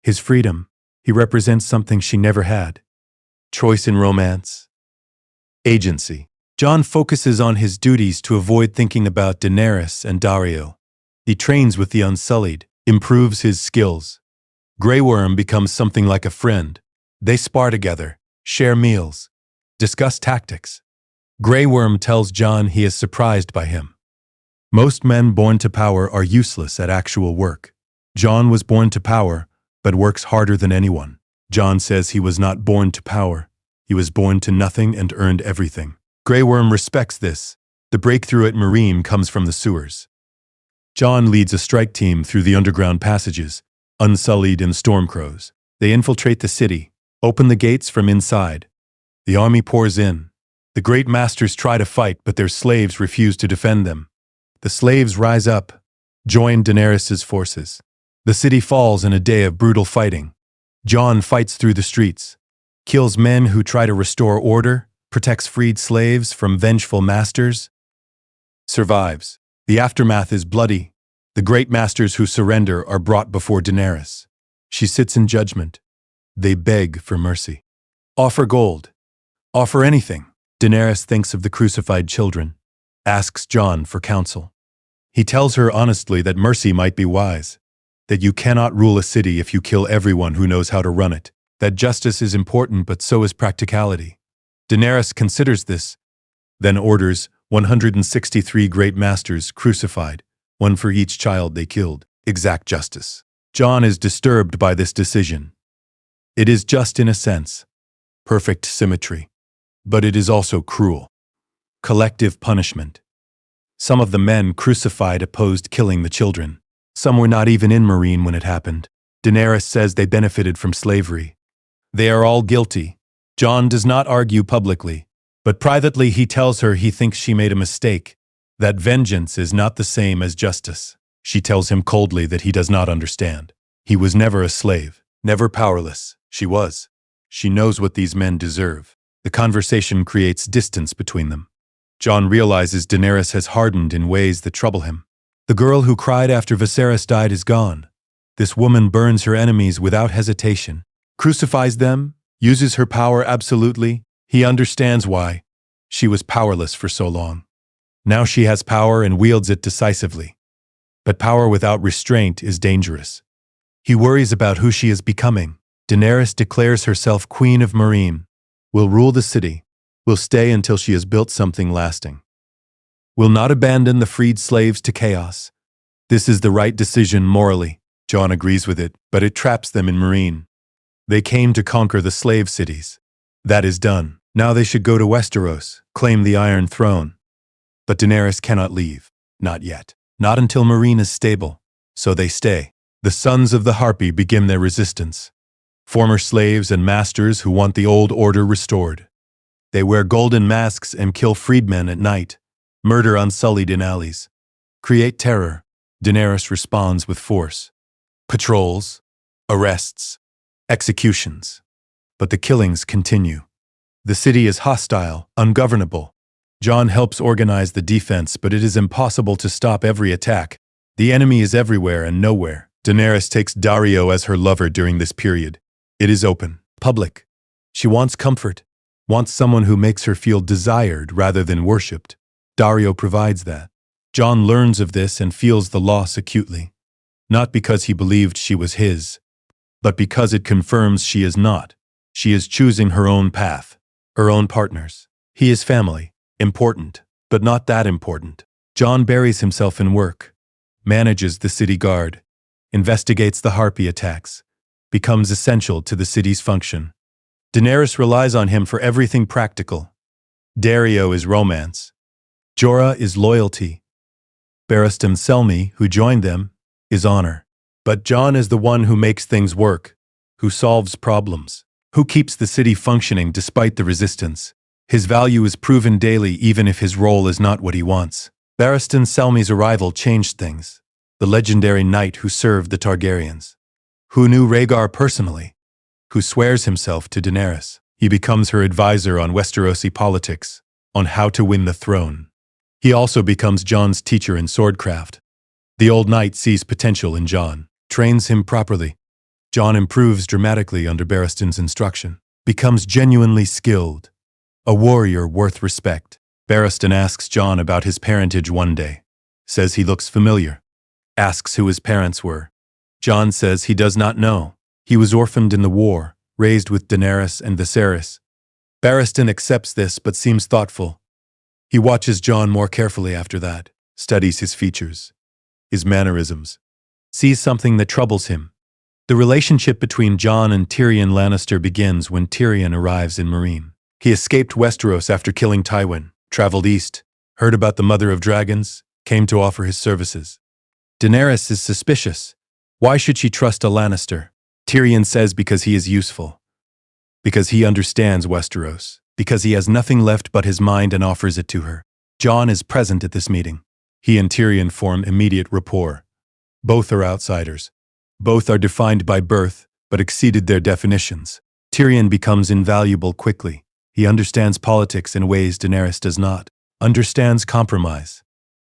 His freedom, he represents something she never had. Choice in romance. Agency. Jon focuses on his duties to avoid thinking about Daenerys and Dario. He trains with the Unsullied, improves his skills. Grey Worm becomes something like a friend. They spar together, share meals, discuss tactics. Grey Worm tells Jon he is surprised by him. Most men born to power are useless at actual work. Jon was born to power, but works harder than anyone. Jon says he was not born to power. He was born to nothing and earned everything. Grey Worm respects this. The breakthrough at Meereen comes from the sewers. Jon leads a strike team through the underground passages, unsullied in stormcrows. They infiltrate the city, open the gates from inside. The army pours in. The great masters try to fight, but their slaves refuse to defend them. The slaves rise up, join Daenerys' forces. The city falls in a day of brutal fighting. Jon fights through the streets, kills men who try to restore order, protects freed slaves from vengeful masters, survives. The aftermath is bloody. The great masters who surrender are brought before Daenerys. She sits in judgment. They beg for mercy. Offer gold. Offer anything. Daenerys thinks of the crucified children, asks Jon for counsel. He tells her honestly that mercy might be wise, that you cannot rule a city if you kill everyone who knows how to run it, that justice is important but so is practicality. Daenerys considers this, then orders 163 great masters crucified, one for each child they killed. Exact justice. Jon is disturbed by this decision. It is just in a sense. Perfect symmetry. But it is also cruel. Collective punishment. Some of the men crucified opposed killing the children. Some were not even in Meereen when it happened. Daenerys says they benefited from slavery. They are all guilty. Jon does not argue publicly, but privately he tells her he thinks she made a mistake, that vengeance is not the same as justice. She tells him coldly that he does not understand. He was never a slave, never powerless. She was. She knows what these men deserve. The conversation creates distance between them. Jon realizes Daenerys has hardened in ways that trouble him. The girl who cried after Viserys died is gone. This woman burns her enemies without hesitation, crucifies them, uses her power absolutely. He understands why. She was powerless for so long. Now she has power and wields it decisively. But power without restraint is dangerous. He worries about who she is becoming. Daenerys declares herself Queen of Meereen, will rule the city, will stay until she has built something lasting. Will not abandon the freed slaves to chaos. This is the right decision morally. Jon agrees with it, but it traps them in Meereen. They came to conquer the slave cities. That is done. Now they should go to Westeros, claim the Iron Throne. But Daenerys cannot leave. Not yet. Not until Meereen is stable. So they stay. The sons of the Harpy begin their resistance. Former slaves and masters who want the old order restored. They wear golden masks and kill freedmen at night. Murder unsullied in alleys. Create terror. Daenerys responds with force. Patrols. Arrests. Executions. But the killings continue. The city is hostile, ungovernable. Jon helps organize the defense, but it is impossible to stop every attack. The enemy is everywhere and nowhere. Daenerys takes Daario as her lover during this period. It is open, public. She wants comfort, wants someone who makes her feel desired rather than worshipped. Daario provides that. Jon learns of this and feels the loss acutely. Not because he believed she was his, but because it confirms she is not. She is choosing her own path, her own partners. He is family, important, but not that important. Jon buries himself in work, manages the city guard, investigates the Harpy attacks, becomes essential to the city's function. Daenerys relies on him for everything practical. Daario is romance. Jorah is loyalty. Barristan Selmy, who joined them, is honor. But Jon is the one who makes things work, who solves problems, who keeps the city functioning despite the resistance. His value is proven daily even if his role is not what he wants. Barristan Selmy's arrival changed things. The legendary knight who served the Targaryens, who knew Rhaegar personally, who swears himself to Daenerys. He becomes her advisor on Westerosi politics, on how to win the throne. He also becomes Jon's teacher in swordcraft. The old knight sees potential in Jon, trains him properly. Jon improves dramatically under Barristan's instruction, becomes genuinely skilled, a warrior worth respect. Barristan asks Jon about his parentage one day, says he looks familiar, asks who his parents were. Jon says he does not know. He was orphaned in the war, raised with Daenerys and Viserys. Barristan accepts this but seems thoughtful. He watches Jon more carefully after that, studies his features, his mannerisms, sees something that troubles him. The relationship between Jon and Tyrion Lannister begins when Tyrion arrives in Meereen. He escaped Westeros after killing Tywin, traveled east, heard about the Mother of Dragons, came to offer his services. Daenerys is suspicious. Why should she trust a Lannister? Tyrion says because he is useful, because he understands Westeros, because he has nothing left but his mind and offers it to her. Jon is present at this meeting. He and Tyrion form immediate rapport. Both are outsiders. Both are defined by birth, but exceeded their definitions. Tyrion becomes invaluable quickly. He understands politics in ways Daenerys does not. Understands compromise.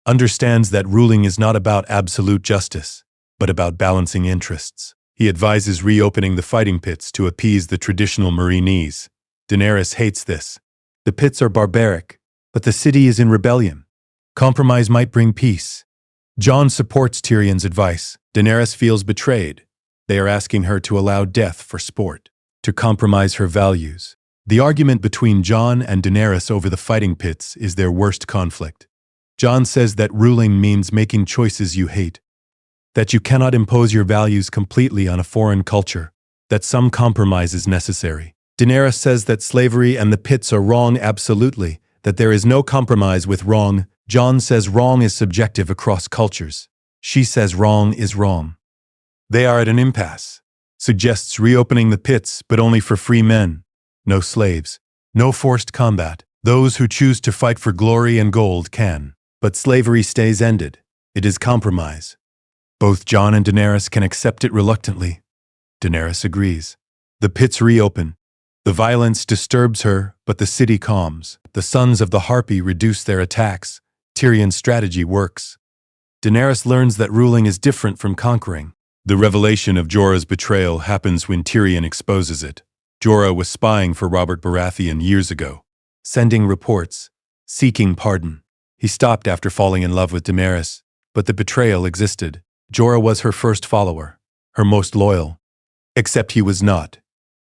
Understands that ruling is not about absolute justice, but about balancing interests. He advises reopening the fighting pits to appease the traditional Meereenese. Daenerys hates this. The pits are barbaric, but the city is in rebellion. Compromise might bring peace. Jon supports Tyrion's advice. Daenerys feels betrayed. They are asking her to allow death for sport, to compromise her values. The argument between Jon and Daenerys over the fighting pits is their worst conflict. Jon says that ruling means making choices you hate, that you cannot impose your values completely on a foreign culture, that some compromise is necessary. Daenerys says that slavery and the pits are wrong absolutely, that there is no compromise with wrong. Jon says wrong is subjective across cultures. She says wrong is wrong. They are at an impasse. Suggests reopening the pits, but only for free men. No slaves. No forced combat. Those who choose to fight for glory and gold can. But slavery stays ended. It is compromise. Both Jon and Daenerys can accept it reluctantly. Daenerys agrees. The pits reopen. The violence disturbs her, but the city calms. The sons of the Harpy reduce their attacks. Tyrion's strategy works. Daenerys learns that ruling is different from conquering. The revelation of Jorah's betrayal happens when Tyrion exposes it. Jorah was spying for Robert Baratheon years ago, sending reports, seeking pardon. He stopped after falling in love with Daenerys, but the betrayal existed. Jorah was her first follower, her most loyal. Except he was not.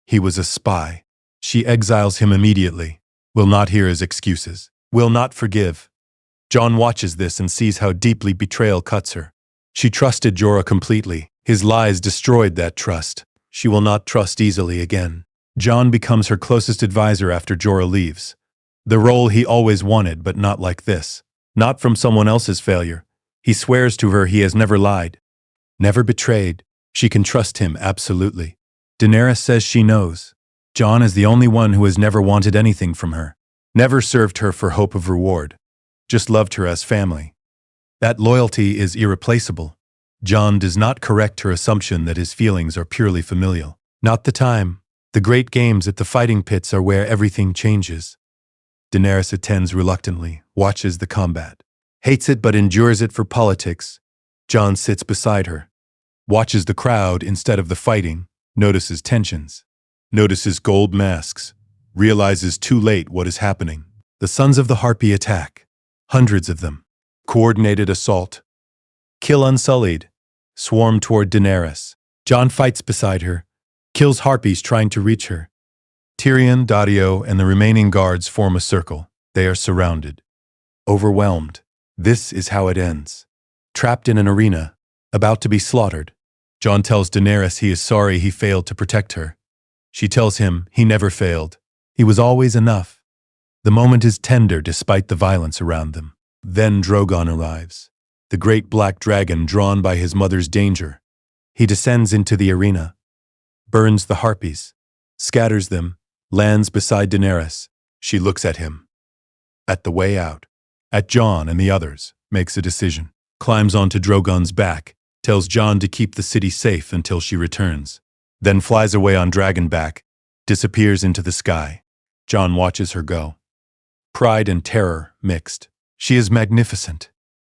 He was a spy. She exiles him immediately, will not hear his excuses, will not forgive. Jon watches this and sees how deeply betrayal cuts her. She trusted Jorah completely. His lies destroyed that trust. She will not trust easily again. Jon becomes her closest advisor after Jorah leaves. The role he always wanted, but not like this. Not from someone else's failure. He swears to her he has never lied, never betrayed. She can trust him absolutely. Daenerys says she knows. Jon is the only one who has never wanted anything from her. Never served her for hope of reward. Just loved her as family. That loyalty is irreplaceable. Jon does not correct her assumption that his feelings are purely familial. Not the time. The great games at the fighting pits are where everything changes. Daenerys attends reluctantly, watches the combat. Hates it but endures it for politics. Jon sits beside her. Watches the crowd instead of the fighting. Notices tensions. Notices gold masks. Realizes too late what is happening. The sons of the Harpy attack. Hundreds of them. Coordinated assault. Kill unsullied. Swarm toward Daenerys. Jon fights beside her. Kills Harpies trying to reach her. Tyrion, Daddio, and the remaining guards form a circle. They are surrounded. Overwhelmed. This is how it ends. Trapped in an arena, about to be slaughtered. Jon tells Daenerys he is sorry he failed to protect her. She tells him he never failed. He was always enough. The moment is tender despite the violence around them. Then Drogon arrives. The great black dragon drawn by his mother's danger. He descends into the arena, burns the Harpies, scatters them, lands beside Daenerys. She looks at him. At the way out. At Jon and the others, makes a decision. Climbs onto Drogon's back, tells Jon to keep the city safe until she returns. Then flies away on dragonback, disappears into the sky. Jon watches her go. Pride and terror mixed. She is magnificent.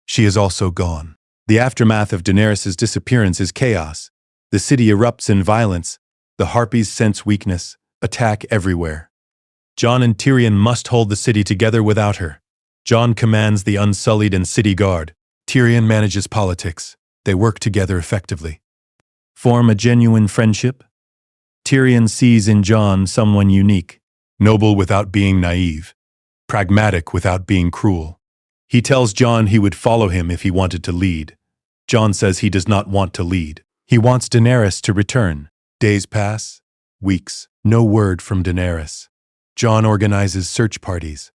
She is also gone. The aftermath of Daenerys' disappearance is chaos. The city erupts in violence. The Harpies sense weakness, attack everywhere. Jon and Tyrion must hold the city together without her. Jon commands the Unsullied and City Guard. Tyrion manages politics. They work together effectively. Form a genuine friendship? Tyrion sees in Jon someone unique, noble without being naive, pragmatic without being cruel. He tells Jon he would follow him if he wanted to lead. Jon says he does not want to lead. He wants Daenerys to return. Days pass, weeks, no word from Daenerys. Jon organizes search parties,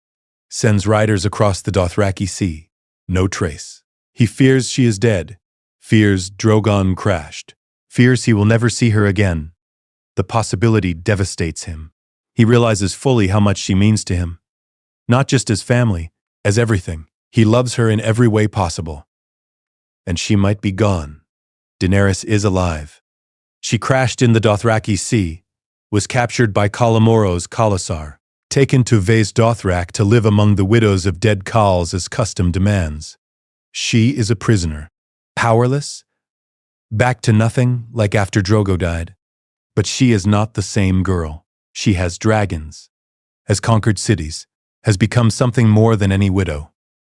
sends riders across the Dothraki Sea. No trace. He fears she is dead, fears Drogon crashed, fears he will never see her again. The possibility devastates him. He realizes fully how much she means to him. Not just as family, as everything. He loves her in every way possible. And she might be gone. Daenerys is alive. She crashed in the Dothraki Sea, was captured by Kalamoro's Khalasar, taken to Vaes Dothrak to live among the widows of dead Khals as custom demands. She is a prisoner, powerless, back to nothing like after Drogo died. But she is not the same girl. She has dragons, has conquered cities, has become something more than any widow.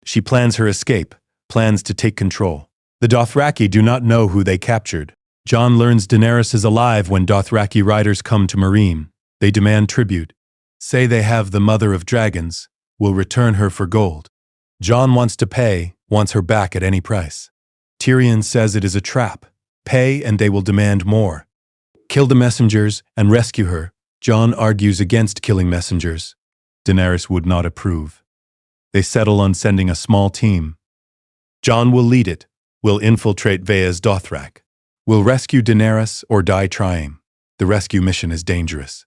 She plans her escape, plans to take control. The Dothraki do not know who they captured. Jon learns Daenerys is alive when Dothraki riders come to Meereen. They demand tribute. Say they have the mother of dragons, will return her for gold. Jon wants to pay, wants her back at any price. Tyrion says it is a trap. Pay and they will demand more. Kill the messengers and rescue her. Jon argues against killing messengers. Daenerys would not approve. They settle on sending a small team. Jon will lead it, will infiltrate Vaes Dothrak, will rescue Daenerys or die trying. The rescue mission is dangerous.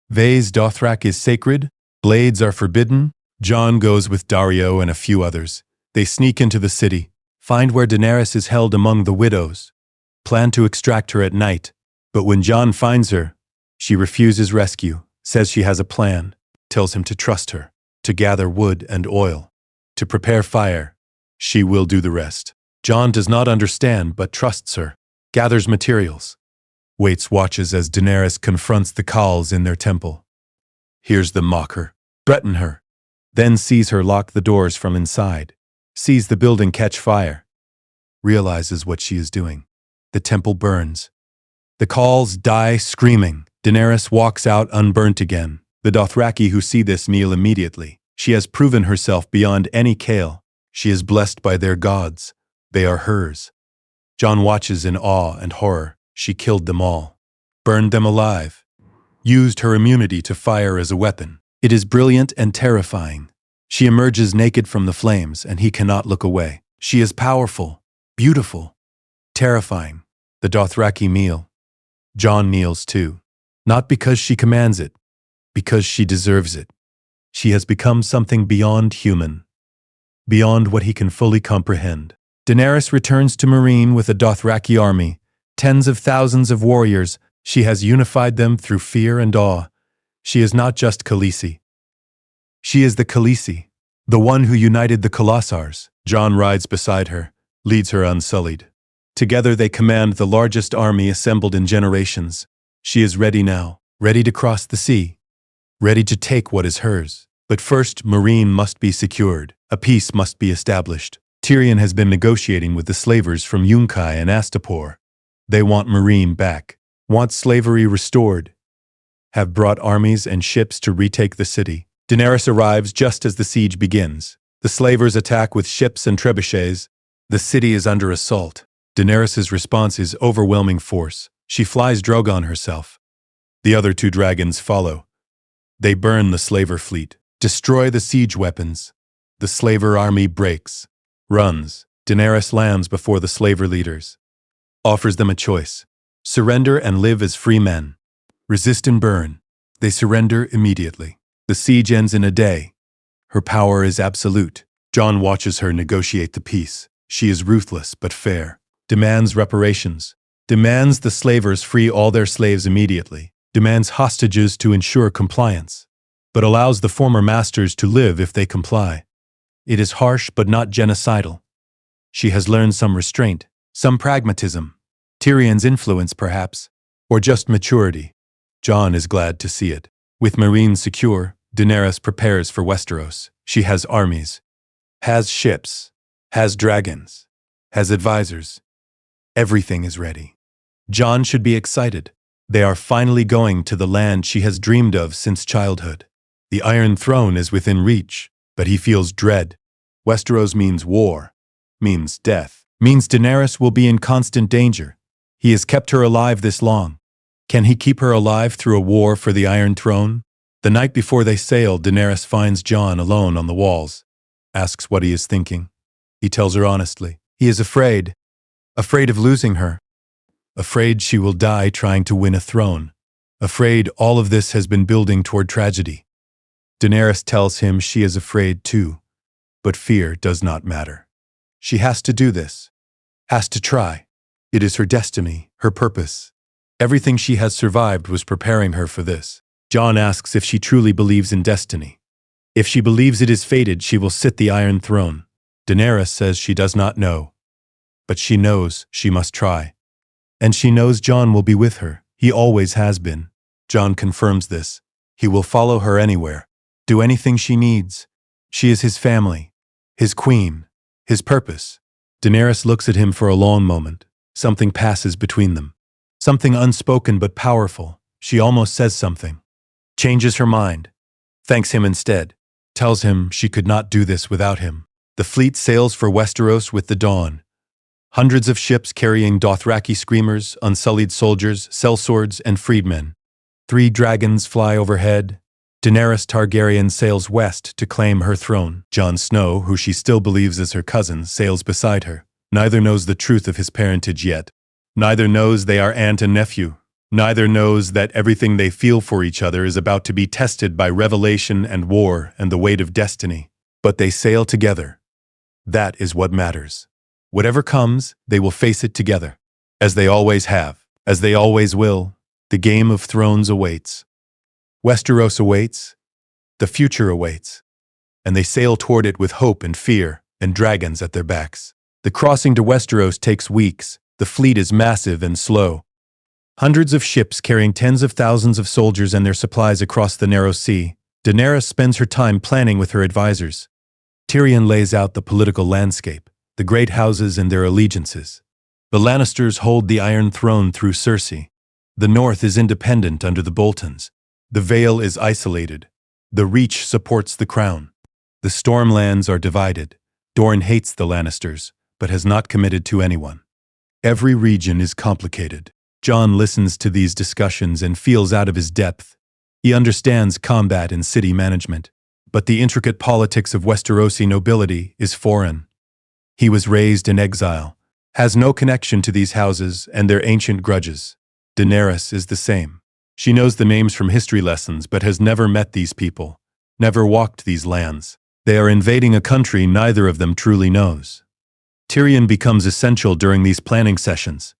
Vaes Dothrak is sacred, blades are forbidden. Jon goes with Daario and a few others. They sneak into the city, find where Daenerys is held among the widows, plan to extract her at night. But when Jon finds her, she refuses rescue, says she has a plan, tells him to trust her, to gather wood and oil, to prepare fire. She will do the rest. Jon does not understand but trusts her, gathers materials, waits watches as Daenerys confronts the Khals in their temple. Hears them mock her, threaten her, then sees her lock the doors from inside, sees the building catch fire, realizes what she is doing. The temple burns. The Khals die screaming. Daenerys walks out unburnt again. The Dothraki who see this kneel immediately. She has proven herself beyond any Khal. She is blessed by their gods. They are hers. Jon watches in awe and horror. She killed them all. Burned them alive. Used her immunity to fire as a weapon. It is brilliant and terrifying. She emerges naked from the flames and he cannot look away. She is powerful, beautiful, terrifying. The Dothraki kneel. Jon kneels too. Not because she commands it, because she deserves it. She has become something beyond human, beyond what he can fully comprehend. Daenerys returns to Meereen with a Dothraki army, tens of thousands of warriors. She has unified them through fear and awe. She is not just Khaleesi. She is the Khaleesi, the one who united the Khalasars. Jon rides beside her, leads her unsullied. Together they command the largest army assembled in generations. She is ready now, ready to cross the sea, ready to take what is hers. But first, Meereen must be secured. A peace must be established. Tyrion has been negotiating with the slavers from Yunkai and Astapor. They want Meereen back, want slavery restored, have brought armies and ships to retake the city. Daenerys arrives just as the siege begins. The slavers attack with ships and trebuchets. The city is under assault. Daenerys' response is overwhelming force. She flies Drogon herself. The other two dragons follow. They burn the slaver fleet, destroy the siege weapons. The slaver army breaks, runs. Daenerys lands before the slaver leaders, offers them a choice: surrender and live as free men, resist and burn. They surrender immediately. The siege ends in a day. Her power is absolute. Jon watches her negotiate the peace. She is ruthless but fair, demands reparations, demands the slavers free all their slaves immediately, demands hostages to ensure compliance, but allows the former masters to live if they comply. It is harsh but not genocidal. She has learned some restraint, some pragmatism, Tyrion's influence perhaps, or just maturity. Jon is glad to see it. With Meereen secure, Daenerys prepares for Westeros. She has armies, has ships, has dragons, has advisors. Everything is ready. Jon should be excited. They are finally going to the land she has dreamed of since childhood. The Iron Throne is within reach. but he feels dread. Westeros means war, means death, means Daenerys will be in constant danger. He has kept her alive this long. Can he keep her alive through a war for the Iron Throne? The night before they sail, Daenerys finds Jon alone on the walls, asks what he is thinking. He tells her honestly. He is afraid of losing her, afraid she will die trying to win a throne, afraid all of this has been building toward tragedy. Daenerys tells him she is afraid too, but fear does not matter. She has to do this, has to try. It is her destiny, her purpose. Everything she has survived was preparing her for this. Jon asks if she truly believes in destiny. If she believes it is fated, she will sit the Iron Throne. Daenerys says she does not know, but she knows she must try. And she knows Jon will be with her. He always has been. Jon confirms this. He will follow her anywhere, do anything she needs. She is his family, his queen, his purpose. Daenerys looks at him for a long moment. Something passes between them. Something unspoken but powerful. She almost says something. Changes her mind. Thanks him instead. Tells him she could not do this without him. The fleet sails for Westeros with the dawn. Hundreds of ships carrying Dothraki screamers, unsullied soldiers, sellswords, and freedmen. 3 dragons fly overhead. Daenerys Targaryen sails west to claim her throne. Jon Snow, who she still believes is her cousin, sails beside her. Neither knows the truth of his parentage yet. Neither knows they are aunt and nephew. Neither knows that everything they feel for each other is about to be tested by revelation and war and the weight of destiny. But they sail together. That is what matters. Whatever comes, they will face it together. As they always have, as they always will. The Game of Thrones awaits. Westeros awaits. The future awaits. And they sail toward it with hope and fear and dragons at their backs. The crossing to Westeros takes weeks. The fleet is massive and slow. Hundreds of ships carrying tens of thousands of soldiers and their supplies across the narrow sea. Daenerys spends her time planning with her advisors. Tyrion lays out the political landscape, the great houses and their allegiances. The Lannisters hold the Iron Throne through Cersei. The North is independent under the Boltons. The Vale is isolated. The Reach supports the Crown. The Stormlands are divided. Dorne hates the Lannisters, but has not committed to anyone. Every region is complicated. Jon listens to these discussions and feels out of his depth. He understands combat and city management, but the intricate politics of Westerosi nobility is foreign. He was raised in exile, has no connection to these houses and their ancient grudges. Daenerys is the same. She knows the names from history lessons but has never met these people, never walked these lands. They are invading a country neither of them truly knows. Tyrion becomes essential during these planning sessions.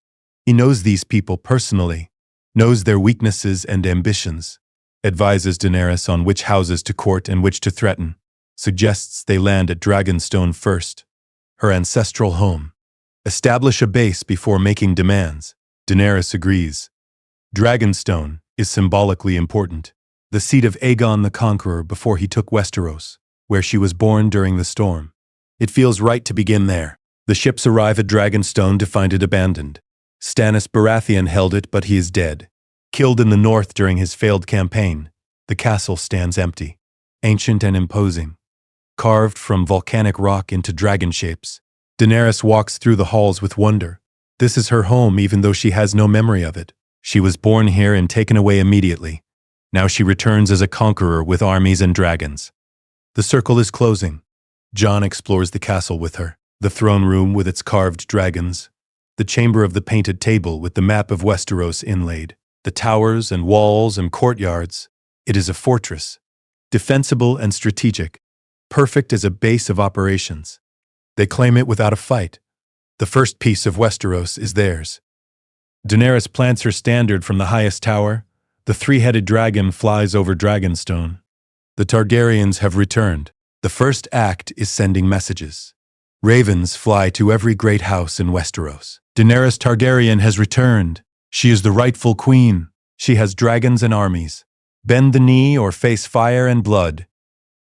He knows these people personally, knows their weaknesses and ambitions, advises Daenerys on which houses to court and which to threaten, suggests they land at Dragonstone first, her ancestral home. Establish a base before making demands. Daenerys agrees. Dragonstone is symbolically important, the seat of Aegon the Conqueror before he took Westeros, where she was born during the storm. It feels right to begin there. The ships arrive at Dragonstone to find it abandoned. Stannis Baratheon held it, but he is dead. Killed in the north during his failed campaign, the castle stands empty, ancient and imposing, carved from volcanic rock into dragon shapes. Daenerys walks through the halls with wonder. This is her home even though she has no memory of it. She was born here and taken away immediately. Now she returns as a conqueror with armies and dragons. The circle is closing. Jon explores the castle with her, the throne room with its carved dragons, the chamber of the painted table with the map of Westeros inlaid, the towers and walls and courtyards. It is a fortress, defensible and strategic, perfect as a base of operations. They claim it without a fight. The first piece of Westeros is theirs. Daenerys plants her standard from the highest tower. The 3-headed dragon flies over Dragonstone. The Targaryens have returned. The first act is sending messages. Ravens fly to every great house in Westeros. Daenerys Targaryen has returned. She is the rightful queen. She has dragons and armies. Bend the knee or face fire and blood.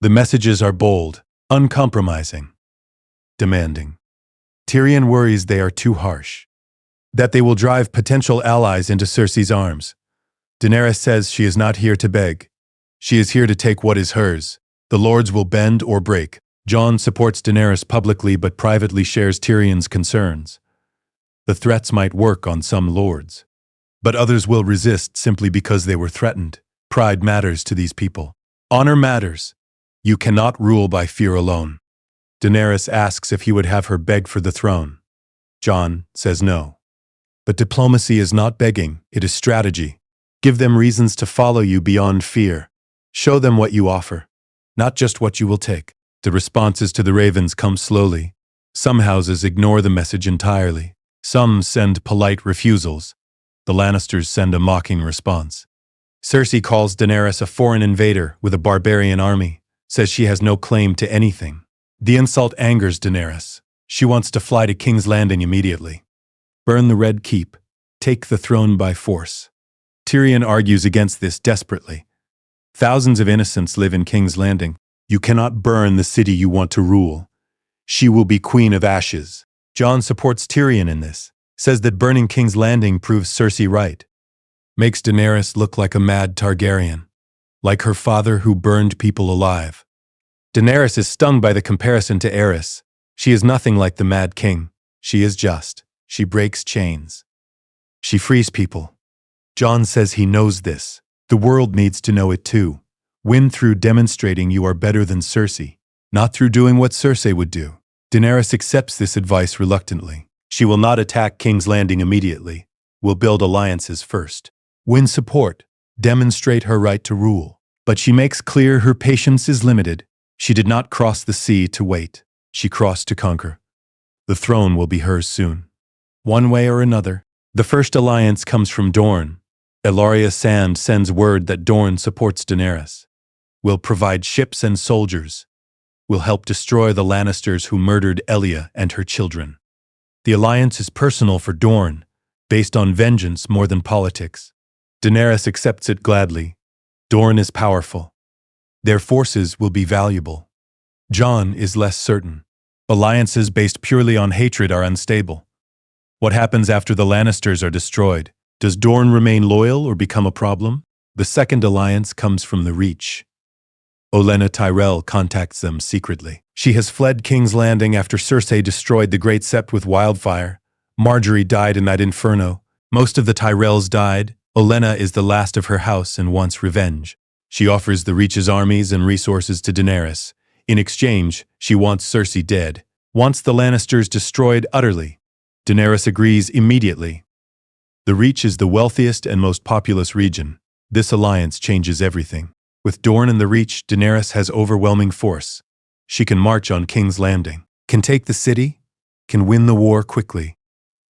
The messages are bold, uncompromising, demanding. Tyrion worries they are too harsh, that they will drive potential allies into Cersei's arms. Daenerys says she is not here to beg. She is here to take what is hers. The lords will bend or break. Jon supports Daenerys publicly but privately shares Tyrion's concerns. The threats might work on some lords, but others will resist simply because they were threatened. Pride matters to these people. Honor matters. You cannot rule by fear alone. Daenerys asks if he would have her beg for the throne. Jon says no. But diplomacy is not begging, it is strategy. Give them reasons to follow you beyond fear. Show them what you offer, not just what you will take. The responses to the ravens come slowly. Some houses ignore the message entirely. Some send polite refusals. The Lannisters send a mocking response. Cersei calls Daenerys a foreign invader with a barbarian army, says she has no claim to anything. The insult angers Daenerys. She wants to fly to King's Landing immediately. Burn the Red Keep. Take the throne by force. Tyrion argues against this desperately. Thousands of innocents live in King's Landing. You cannot burn the city you want to rule. She will be Queen of Ashes. Jon supports Tyrion in this, says that burning King's Landing proves Cersei right. Makes Daenerys look like a mad Targaryen, like her father who burned people alive. Daenerys is stung by the comparison to Aerys. She is nothing like the Mad King. She is just. She breaks chains. She frees people. Jon says he knows this. The world needs to know it too. Win through demonstrating you are better than Cersei, not through doing what Cersei would do. Daenerys accepts this advice reluctantly. She will not attack King's Landing immediately. Will build alliances first. Win support. Demonstrate her right to rule. But she makes clear her patience is limited. She did not cross the sea to wait. She crossed to conquer. The throne will be hers soon. One way or another. The first alliance comes from Dorne. Ellaria Sand sends word that Dorne supports Daenerys. Will provide ships and soldiers. Will help destroy the Lannisters who murdered Elia and her children. The alliance is personal for Dorne, based on vengeance more than politics. Daenerys accepts it gladly. Dorne is powerful. Their forces will be valuable. Jon is less certain. Alliances based purely on hatred are unstable. What happens after the Lannisters are destroyed? Does Dorne remain loyal or become a problem? The second alliance comes from the Reach. Olenna Tyrell contacts them secretly. She has fled King's Landing after Cersei destroyed the Great Sept with wildfire. Margaery died in that inferno. Most of the Tyrells died. Olenna is the last of her house and wants revenge. She offers the Reach's armies and resources to Daenerys. In exchange, she wants Cersei dead, wants the Lannisters destroyed utterly. Daenerys agrees immediately. The Reach is the wealthiest and most populous region. This alliance changes everything. With Dorne and the Reach, Daenerys has overwhelming force. She can march on King's Landing, can take the city, can win the war quickly.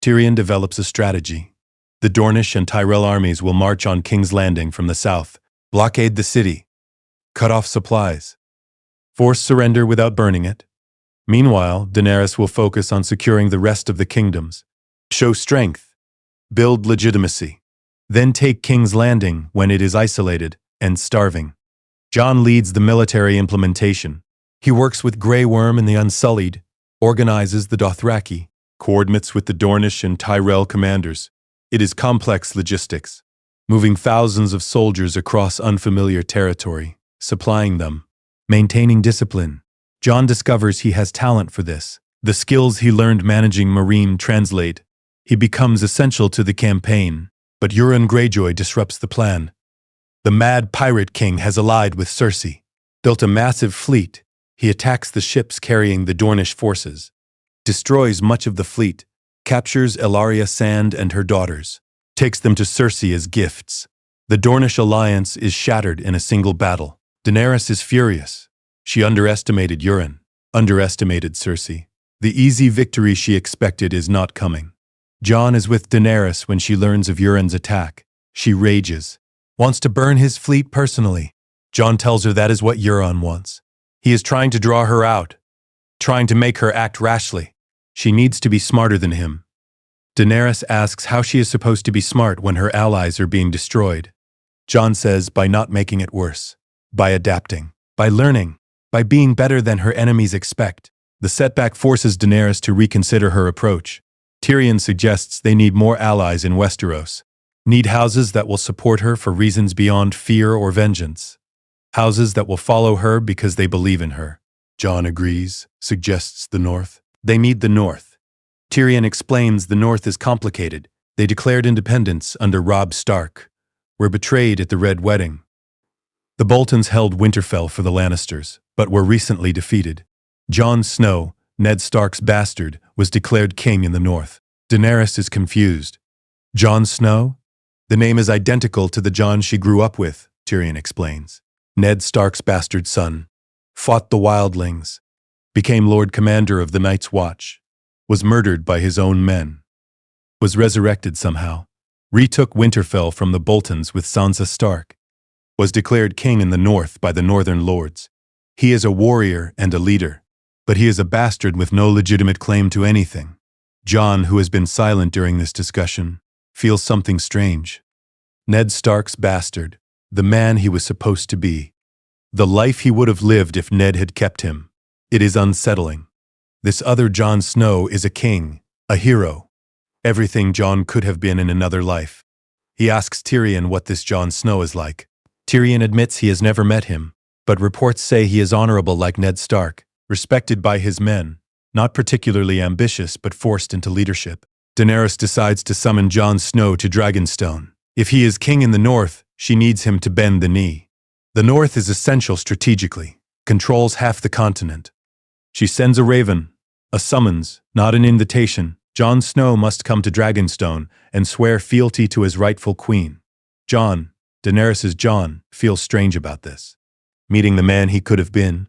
Tyrion develops a strategy. The Dornish and Tyrell armies will march on King's Landing from the south, blockade the city, cut off supplies, force surrender without burning it. Meanwhile, Daenerys will focus on securing the rest of the kingdoms, show strength, build legitimacy, then take King's Landing when it is isolated and starving. Jon leads the military implementation. He works with Grey Worm and the Unsullied, organizes the Dothraki, coordinates with the Dornish and Tyrell commanders. It is complex logistics, moving thousands of soldiers across unfamiliar territory, supplying them, maintaining discipline. Jon discovers he has talent for this. The skills he learned managing Meereen translate. He becomes essential to the campaign, but Euron Greyjoy disrupts the plan. The mad pirate king has allied with Cersei, built a massive fleet. He attacks the ships carrying the Dornish forces, destroys much of the fleet, captures Ellaria Sand and her daughters, takes them to Cersei as gifts. The Dornish alliance is shattered in a single battle. Daenerys is furious. She underestimated Euron, underestimated Cersei. The easy victory she expected is not coming. Jon is with Daenerys when she learns of Euron's attack. She rages, wants to burn his fleet personally. Jon tells her that is what Euron wants. He is trying to draw her out, trying to make her act rashly. She needs to be smarter than him. Daenerys asks how she is supposed to be smart when her allies are being destroyed. Jon says by not making it worse, by adapting, by learning, by being better than her enemies expect. The setback forces Daenerys to reconsider her approach. Tyrion suggests they need more allies in Westeros, need houses that will support her for reasons beyond fear or vengeance. Houses that will follow her because they believe in her. Jon agrees, suggests the North. They meet the North. Tyrion explains the North is complicated. They declared independence under Robb Stark, were betrayed at the Red Wedding. The Boltons held Winterfell for the Lannisters, but were recently defeated. Jon Snow, Ned Stark's bastard, was declared king in the North. Daenerys is confused. Jon Snow? The name is identical to the Jon she grew up with, Tyrion explains. Ned Stark's bastard son. Fought the wildlings. Became Lord Commander of the Night's Watch. Was murdered by his own men. Was resurrected somehow. Retook Winterfell from the Boltons with Sansa Stark. Was declared king in the North by the Northern Lords. He is a warrior and a leader, but he is a bastard with no legitimate claim to anything. Jon, who has been silent during this discussion, feels something strange. Ned Stark's bastard, the man he was supposed to be. The life he would have lived if Ned had kept him. It is unsettling. This other Jon Snow is a king, a hero. Everything Jon could have been in another life. He asks Tyrion what this Jon Snow is like. Tyrion admits he has never met him, but reports say he is honorable like Ned Stark, respected by his men, not particularly ambitious but forced into leadership. Daenerys decides to summon Jon Snow to Dragonstone. If he is king in the North, she needs him to bend the knee. The North is essential strategically, controls half the continent. She sends a raven, a summons, not an invitation. Jon Snow must come to Dragonstone and swear fealty to his rightful queen. Jon, Daenerys' Jon, feels strange about this. Meeting the man he could have been.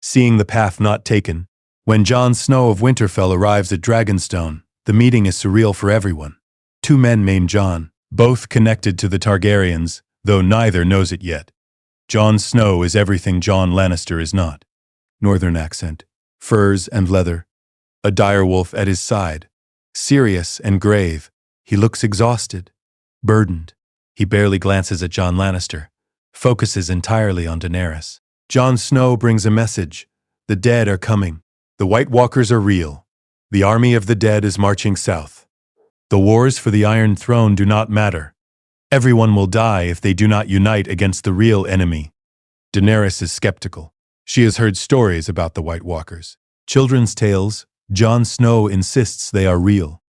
Seeing the path not taken. When Jon Snow of Winterfell arrives at Dragonstone, the meeting is surreal for everyone. Two men named Jon, both connected to the Targaryens, though neither knows it yet. Jon Snow is everything Jon Lannister is not. Northern accent, furs and leather. A direwolf at his side. Serious and grave, he looks exhausted, burdened. He barely glances at Jon Lannister, focuses entirely on Daenerys. Jon Snow brings a message. The dead are coming. The White Walkers are real. The army of the dead is marching south. The wars for the Iron Throne do not matter. Everyone will die if they do not unite against the real enemy. Daenerys is skeptical. She has heard stories about the White Walkers. Children's tales. Jon Snow insists they are real.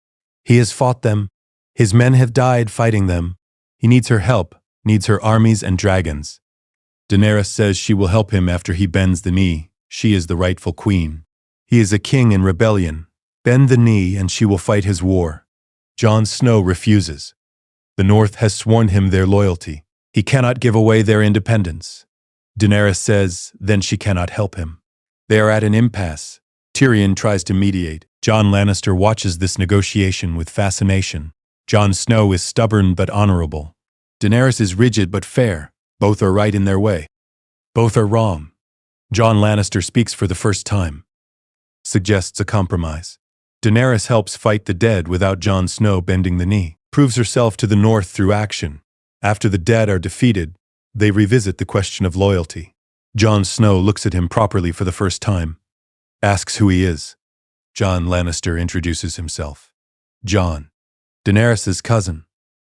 He has fought them. His men have died fighting them. He needs her help, needs her armies and dragons. Daenerys says she will help him after he bends the knee. She is the rightful queen. He is a king in rebellion. Bend the knee and she will fight his war. Jon Snow refuses. The North has sworn him their loyalty. He cannot give away their independence. Daenerys says, then she cannot help him. They are at an impasse. Tyrion tries to mediate. Jon Lannister watches this negotiation with fascination. Jon Snow is stubborn but honorable. Daenerys is rigid but fair. Both are right in their way. Both are wrong. Jon Lannister speaks for the first time. Suggests a compromise. Daenerys helps fight the dead without Jon Snow bending the knee. Proves herself to the North through action. After the dead are defeated, they revisit the question of loyalty. Jon Snow looks at him properly for the first time. Asks who he is. Jon Lannister introduces himself. Jon, Daenerys' cousin,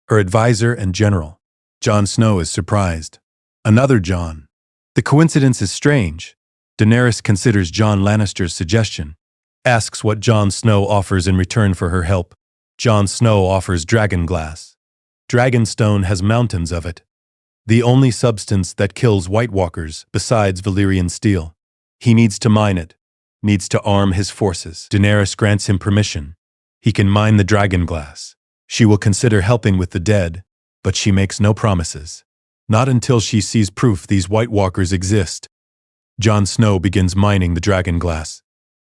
her advisor and general. Jon Snow is surprised. Another Jon. The coincidence is strange. Daenerys considers Jon Lannister's suggestion. Asks what Jon Snow offers in return for her help. Jon Snow offers dragonglass. Dragonstone has mountains of it. The only substance that kills White Walkers besides Valyrian steel. He needs to mine it. Needs to arm his forces. Daenerys grants him permission. He can mine the dragonglass. She will consider helping with the dead, but she makes no promises. Not until she sees proof these White Walkers exist. Jon Snow begins mining the dragonglass.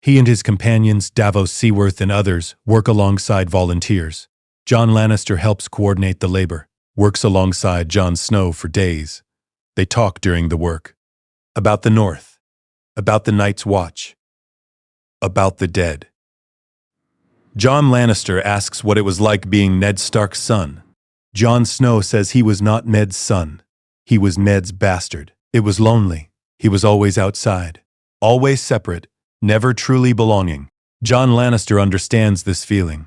He and his companions, Davos Seaworth and others, work alongside volunteers. Jon Lannister helps coordinate the labor, works alongside Jon Snow for days. They talk during the work. About the North. About the Night's Watch. About the dead. Jon Lannister asks what it was like being Ned Stark's son. Jon Snow says he was not Ned's son. He was Ned's bastard. It was lonely. He was always outside. Always separate. Never truly belonging. Jon Lannister understands this feeling.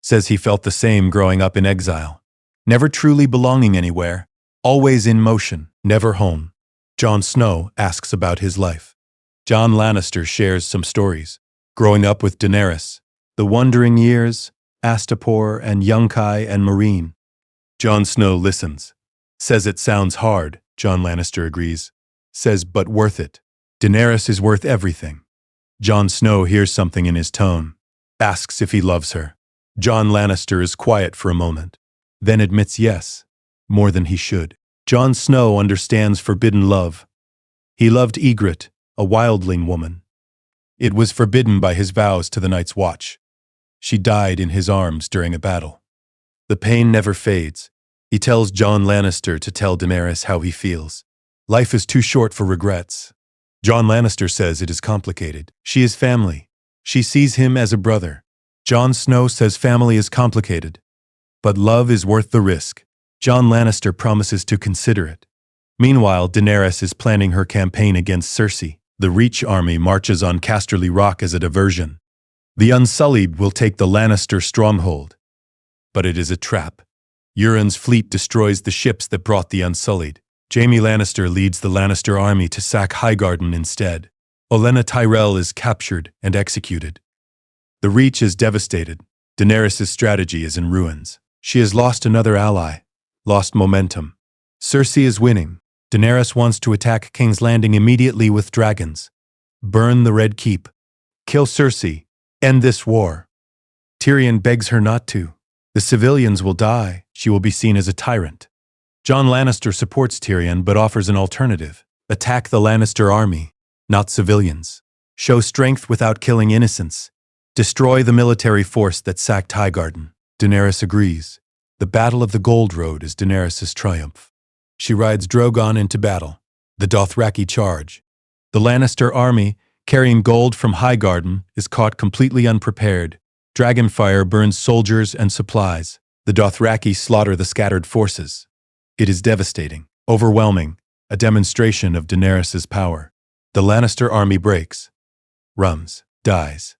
Says he felt the same growing up in exile. Never truly belonging anywhere. Always in motion. Never home. Jon Snow asks about his life. Jon Lannister shares some stories. Growing up with Daenerys, the wandering years, Astapor and Yunkai and Meereen. Jon Snow listens. Says it sounds hard, Jon Lannister agrees. Says but worth it. Daenerys is worth everything. Jon Snow hears something in his tone. Asks if he loves her. Jon Lannister is quiet for a moment. Then admits yes, more than he should. Jon Snow understands forbidden love. He loved Ygritte, a wildling woman. It was forbidden by his vows to the Night's Watch. She died in his arms during a battle. The pain never fades. He tells Jon Lannister to tell Daenerys how he feels. Life is too short for regrets. Jon Lannister says it is complicated. She is family. She sees him as a brother. Jon Snow says family is complicated, but love is worth the risk. Jon Lannister promises to consider it. Meanwhile, Daenerys is planning her campaign against Cersei. The Reach army marches on Casterly Rock as a diversion. The Unsullied will take the Lannister stronghold. But it is a trap. Euron's fleet destroys the ships that brought the Unsullied. Jaime Lannister leads the Lannister army to sack Highgarden instead. Olenna Tyrell is captured and executed. The Reach is devastated. Daenerys' strategy is in ruins. She has lost another ally, lost momentum. Cersei is winning. Daenerys wants to attack King's Landing immediately with dragons. Burn the Red Keep. Kill Cersei. End this war. Tyrion begs her not to. The civilians will die. She will be seen as a tyrant. Jon Lannister supports Tyrion but offers an alternative. Attack the Lannister army, not civilians. Show strength without killing innocents. Destroy the military force that sacked Highgarden. Daenerys agrees. The Battle of the Gold Road is Daenerys' triumph. She rides Drogon into battle. The Dothraki charge. The Lannister army, carrying gold from Highgarden, is caught completely unprepared. Dragonfire burns soldiers and supplies. The Dothraki slaughter the scattered forces. It is devastating, overwhelming, a demonstration of Daenerys' power. The Lannister army breaks. Rums, dies.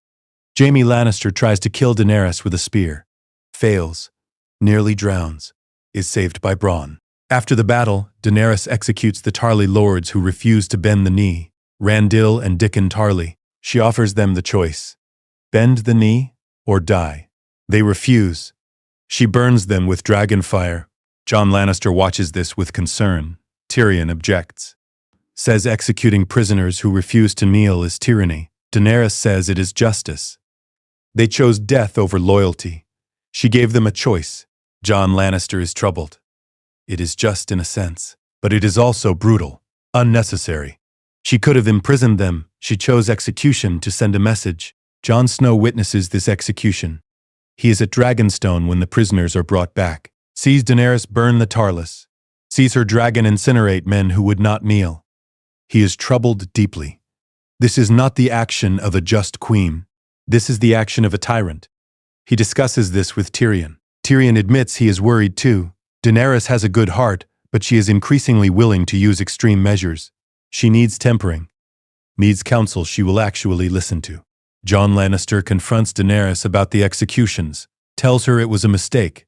Jaime Lannister tries to kill Daenerys with a spear. Fails. Nearly drowns. Is saved by Bronn. After the battle, Daenerys executes the Tarly lords who refuse to bend the knee. Randil and Dickon Tarly. She offers them the choice. Bend the knee or die. They refuse. She burns them with dragonfire. Jon Lannister watches this with concern. Tyrion objects. Says executing prisoners who refuse to kneel is tyranny. Daenerys says it is justice. They chose death over loyalty. She gave them a choice. Jon Lannister is troubled. It is just in a sense, but it is also brutal, unnecessary. She could have imprisoned them. She chose execution to send a message. Jon Snow witnesses this execution. He is at Dragonstone when the prisoners are brought back. Sees Daenerys burn the Tarless. Sees her dragon incinerate men who would not kneel. He is troubled deeply. This is not the action of a just queen. This is the action of a tyrant. He discusses this with Tyrion. Tyrion admits he is worried too. Daenerys has a good heart, but she is increasingly willing to use extreme measures. She needs tempering. Needs counsel she will actually listen to. Jon Lannister confronts Daenerys about the executions, tells her it was a mistake,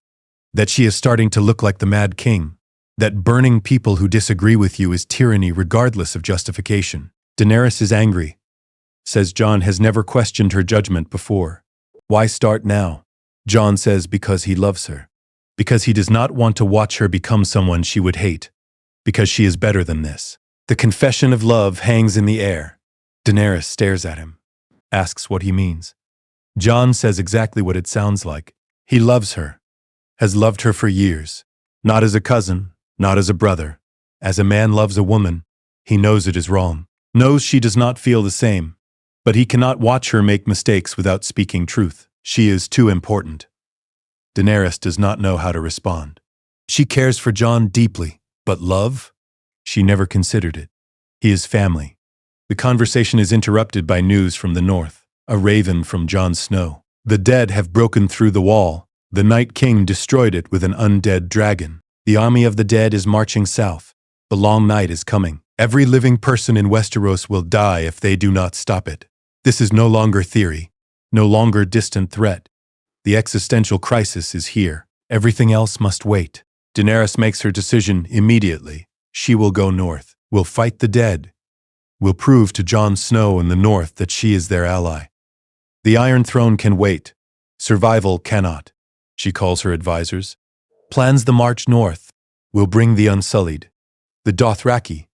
that she is starting to look like the Mad King, that burning people who disagree with you is tyranny regardless of justification. Daenerys is angry. Says Jon has never questioned her judgment before. Why start now? Jon says because he loves her. Because he does not want to watch her become someone she would hate. Because she is better than this. The confession of love hangs in the air. Daenerys stares at him. Asks what he means. Jon says exactly what it sounds like. He loves her. Has loved her for years. Not as a cousin, not as a brother. As a man loves a woman, he knows it is wrong. Knows she does not feel the same. But he cannot watch her make mistakes without speaking truth. She is too important. Daenerys does not know how to respond. She cares for Jon deeply, but love? She never considered it. He is family. The conversation is interrupted by news from the north. A raven from Jon Snow. The dead have broken through the wall. The Night King destroyed it with an undead dragon. The army of the dead is marching south. The long night is coming. Every living person in Westeros will die if they do not stop it. This is no longer theory, no longer distant threat. The existential crisis is here. Everything else must wait. Daenerys makes her decision immediately. She will go north. will fight the dead, will prove to Jon Snow in the north that she is their ally. The Iron Throne can wait. Survival cannot, she calls her advisors. Plans the march north, will bring the Unsullied, the Dothraki,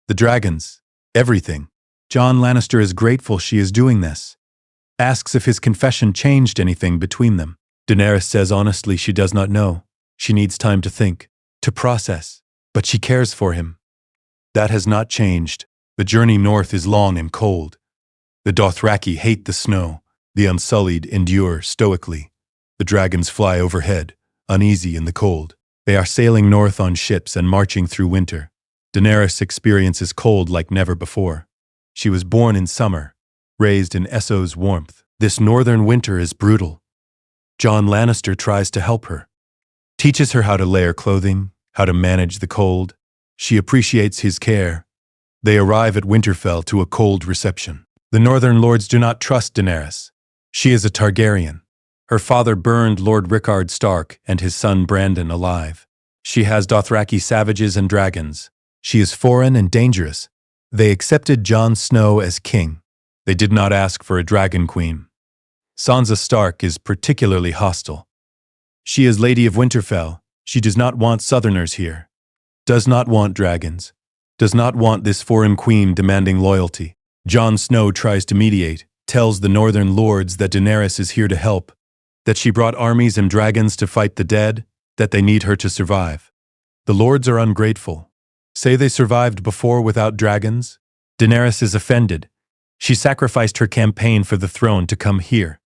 the dragons, everything. Jon Lannister is grateful she is doing this. Asks if his confession changed anything between them. Daenerys says honestly she does not know. She needs time to think, to process, but she cares for him. That has not changed. The journey north is long and cold. The Dothraki hate the snow. The Unsullied endure stoically. The dragons fly overhead, uneasy in the cold. They are sailing north on ships and marching through winter. Daenerys experiences cold like never before. She was born in summer, raised in Esso's warmth. This northern winter is brutal. Jon Lannister tries to help her, teaches her how to layer clothing, how to manage the cold. She appreciates his care. They arrive at Winterfell to a cold reception. The northern lords do not trust Daenerys. She is a Targaryen. Her father burned Lord Rickard Stark and his son Brandon alive. She has Dothraki savages and dragons. She is foreign and dangerous. They accepted Jon Snow as king. They did not ask for a dragon queen. Sansa Stark is particularly hostile. She is Lady of Winterfell. She does not want southerners here. Does not want dragons. Does not want this foreign queen demanding loyalty. Jon Snow tries to mediate, tells the northern lords that Daenerys is here to help, that she brought armies and dragons to fight the dead, that they need her to survive. The lords are ungrateful. Say they survived before without dragons? Daenerys is offended. She sacrificed her campaign for the throne to come here.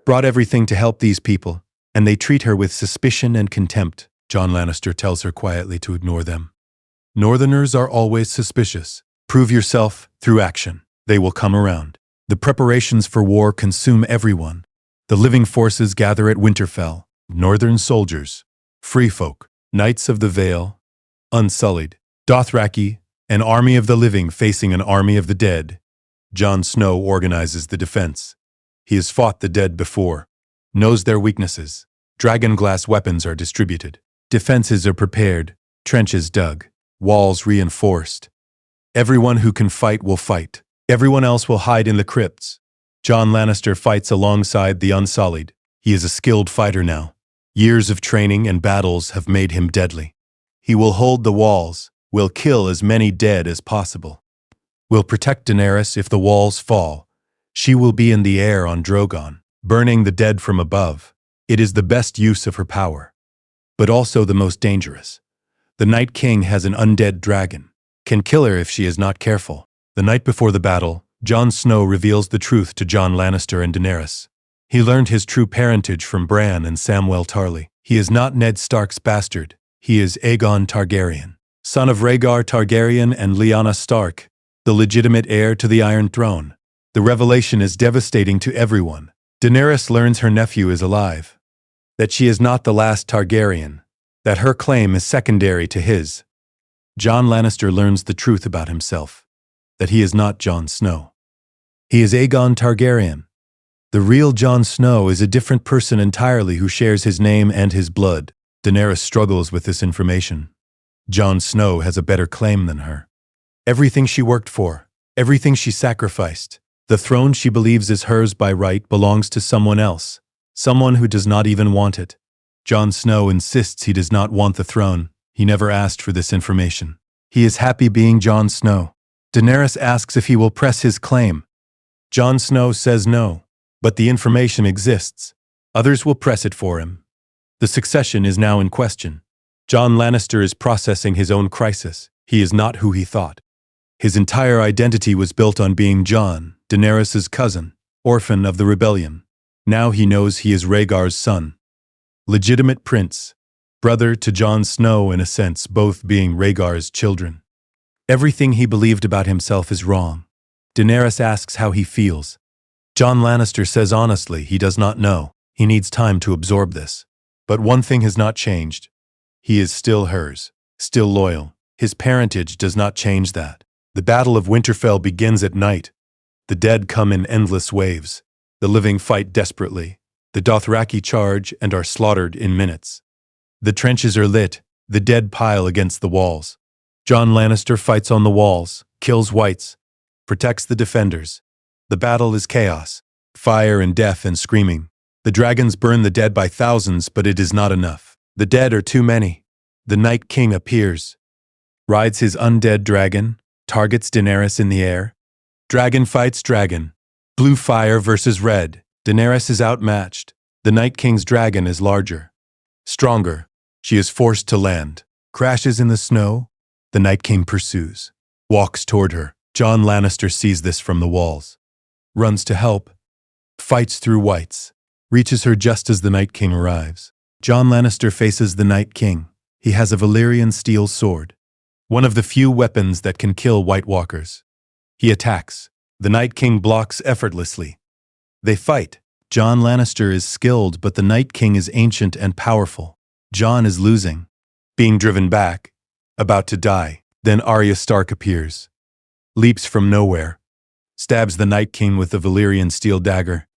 Brought everything to help these people, and they treat her with suspicion and contempt. Jon Lannister tells her quietly to ignore them. Northerners are always suspicious. Prove yourself through action. They will come around. The preparations for war consume everyone. The living forces gather at Winterfell. Northern soldiers, free folk, Knights of the Vale, Unsullied, Dothraki, an army of the living facing an army of the dead. Jon Snow organizes the defense. He has fought the dead before, knows their weaknesses. Dragonglass weapons are distributed. Defenses are prepared, trenches dug, walls reinforced. Everyone who can fight will fight. Everyone else will hide in the crypts. Jon Lannister fights alongside the Unsullied. He is a skilled fighter now. Years of training and battles have made him deadly. He will hold the walls, will kill as many dead as possible. Will protect Daenerys if the walls fall. She will be in the air on Drogon, burning the dead from above. It is the best use of her power, but also the most dangerous. The Night King has an undead dragon, can kill her if she is not careful. The night before the battle, Jon Snow reveals the truth to Jon Lannister and Daenerys. He learned his true parentage from Bran and Samwell Tarly. He is not Ned Stark's bastard. He is Aegon Targaryen, son of Rhaegar Targaryen and Lyanna Stark, the legitimate heir to the Iron Throne. The revelation is devastating to everyone. Daenerys learns her nephew is alive, that she is not the last Targaryen, that her claim is secondary to his. Jon Lannister learns the truth about himself, that he is not Jon Snow. He is Aegon Targaryen. The real Jon Snow is a different person entirely who shares his name and his blood. Daenerys struggles with this information. Jon Snow has a better claim than her. Everything she worked for, everything she sacrificed, the throne she believes is hers by right belongs to someone else, someone who does not even want it. Jon Snow insists he does not want the throne. He never asked for this information. He is happy being Jon Snow. Daenerys asks if he will press his claim. Jon Snow says no, but the information exists. Others will press it for him. The succession is now in question. Jon Lannister is processing his own crisis. He is not who he thought. His entire identity was built on being Jon, Daenerys' cousin, orphan of the rebellion. Now he knows he is Rhaegar's son. Legitimate prince, brother to Jon Snow in a sense, both being Rhaegar's children. Everything he believed about himself is wrong. Daenerys asks how he feels. Jon Lannister says honestly he does not know. He needs time to absorb this. But one thing has not changed. He is still hers, still loyal. His parentage does not change that. The Battle of Winterfell begins at night. The dead come in endless waves. The living fight desperately. The Dothraki charge and are slaughtered in minutes. The trenches are lit. The dead pile against the walls. Jon Lannister fights on the walls, kills whites, protects the defenders. The battle is chaos, fire and death and screaming. The dragons burn the dead by thousands, but it is not enough. The dead are too many. The Night King appears, rides his undead dragon, targets Daenerys in the air. Dragon fights dragon. Blue fire versus red. Daenerys is outmatched. The Night King's dragon is larger, stronger. She is forced to land. Crashes in the snow. The Night King pursues. Walks toward her. Jon Lannister sees this from the walls. Runs to help. Fights through whites. Reaches her just as the Night King arrives. Jon Lannister faces the Night King. He has a Valyrian steel sword, one of the few weapons that can kill White Walkers. He attacks. The Night King blocks effortlessly. They fight. Jon Lannister is skilled, but the Night King is ancient and powerful. Jon is losing, being driven back, about to die. Then Arya Stark appears, leaps from nowhere, stabs the Night King with the Valyrian steel dagger.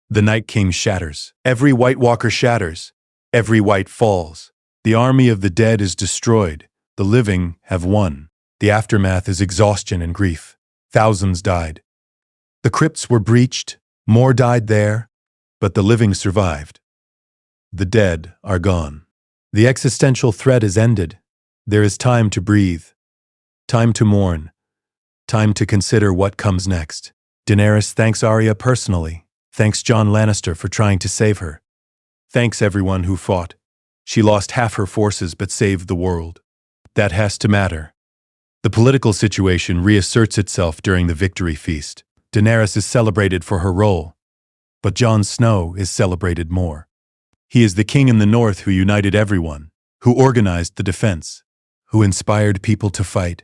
The Night King shatters. Every White Walker shatters. Every white falls. The army of the dead is destroyed. The living have won. The aftermath is exhaustion and grief. Thousands died. The crypts were breached. More died there, but the living survived. The dead are gone. The existential threat is ended. There is time to breathe, time to mourn, time to consider what comes next. Daenerys thanks Arya personally, thanks Jon Lannister for trying to save her. Thanks everyone who fought. She lost half her forces but saved the world. That has to matter. The political situation reasserts itself during the victory feast. Daenerys is celebrated for her role, but Jon Snow is celebrated more. He is the king in the north who united everyone, who organized the defense, who inspired people to fight.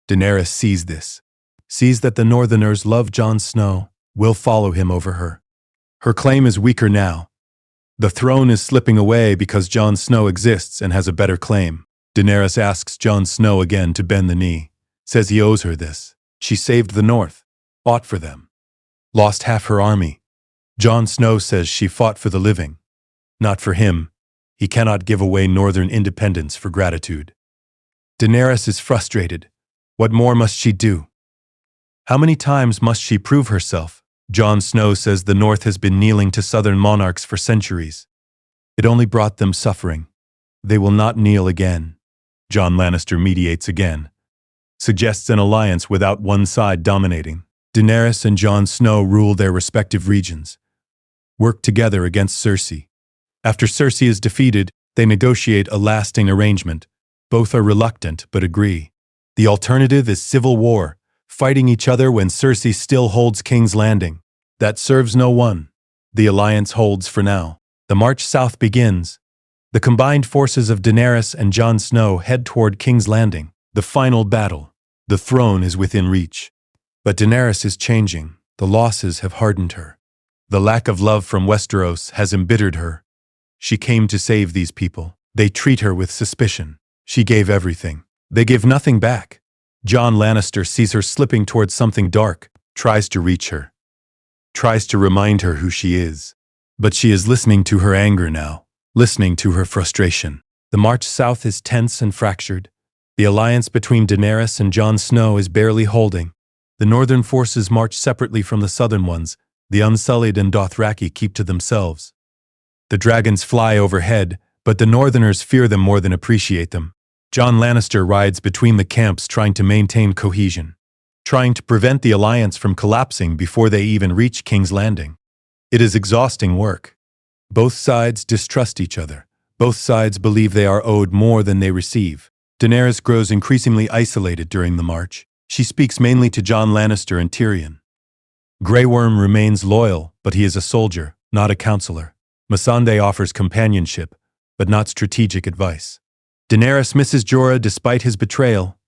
Daenerys sees this, sees that the Northerners love Jon Snow, will follow him over her. Her claim is weaker now. The throne is slipping away because Jon Snow exists and has a better claim. Daenerys asks Jon Snow again to bend the knee, says he owes her this. She saved the North, fought for them, lost half her army. Jon Snow says she fought for the living, not for him. He cannot give away Northern independence for gratitude. Daenerys is frustrated. What more must she do? How many times must she prove herself? Jon Snow says the North has been kneeling to Southern monarchs for centuries. It only brought them suffering. They will not kneel again. Jon Lannister mediates again, suggests an alliance without one side dominating. Daenerys and Jon Snow rule their respective regions, work together against Cersei. After Cersei is defeated, they negotiate a lasting arrangement. Both are reluctant but agree. The alternative is civil war, fighting each other when Cersei still holds King's Landing. That serves no one. The alliance holds for now. The march south begins. The combined forces of Daenerys and Jon Snow head toward King's Landing. The final battle. The throne is within reach. But Daenerys is changing. The losses have hardened her. The lack of love from Westeros has embittered her. She came to save these people. They treat her with suspicion. She gave everything. They give nothing back. Jon Lannister sees her slipping towards something dark, tries to reach her, tries to remind her who she is. But she is listening to her anger now, listening to her frustration. The march south is tense and fractured. The alliance between Daenerys and Jon Snow is barely holding. The northern forces march separately from the southern ones. The Unsullied and Dothraki keep to themselves. The dragons fly overhead, but the northerners fear them more than appreciate them. Jon Lannister rides between the camps trying to maintain cohesion, trying to prevent the alliance from collapsing before they even reach King's Landing. It is exhausting work. Both sides distrust each other. Both sides believe they are owed more than they receive. Daenerys grows increasingly isolated during the march. She speaks mainly to Jon Lannister and Tyrion. Grey Worm remains loyal, but he is a soldier, not a counselor. Missandei offers companionship, but not strategic advice. Daenerys misses Jorah despite his betrayal,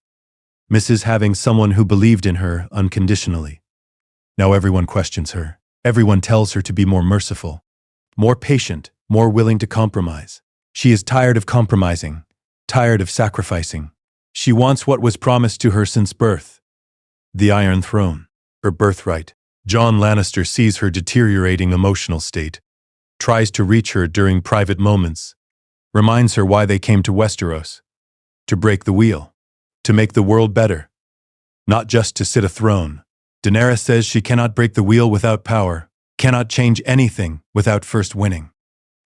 misses having someone who believed in her unconditionally. Now everyone questions her. Everyone tells her to be more merciful, more patient, more willing to compromise. She is tired of compromising, tired of sacrificing. She wants what was promised to her since birth. The Iron Throne, her birthright. Jon Lannister sees her deteriorating emotional state, tries to reach her during private moments, reminds her why they came to Westeros, to break the wheel, to make the world better, not just to sit a throne. Daenerys says she cannot break the wheel without power, cannot change anything without first winning.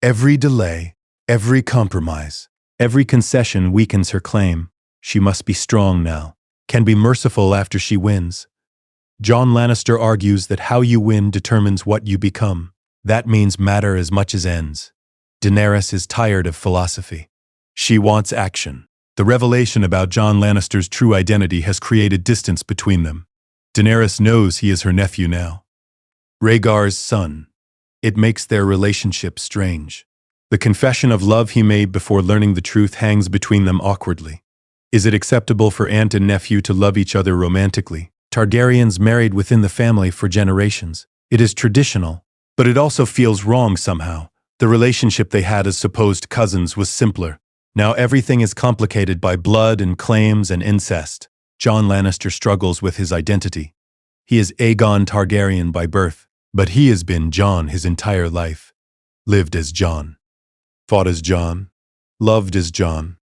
Every delay, every compromise, every concession weakens her claim. She must be strong now, can be merciful after she wins. Jon Lannister argues that how you win determines what you become. That means matter as much as ends. Daenerys is tired of philosophy. She wants action. The revelation about Jon Lannister's true identity has created distance between them. Daenerys knows he is her nephew now, Rhaegar's son. It makes their relationship strange. The confession of love he made before learning the truth hangs between them awkwardly. Is it acceptable for aunt and nephew to love each other romantically? Targaryens married within the family for generations. It is traditional, but it also feels wrong somehow. The relationship they had as supposed cousins was simpler. Now everything is complicated by blood and claims and incest. Jon Lannister struggles with his identity. He is Aegon Targaryen by birth, but he has been Jon his entire life. Lived as Jon. Fought as Jon. Loved as Jon.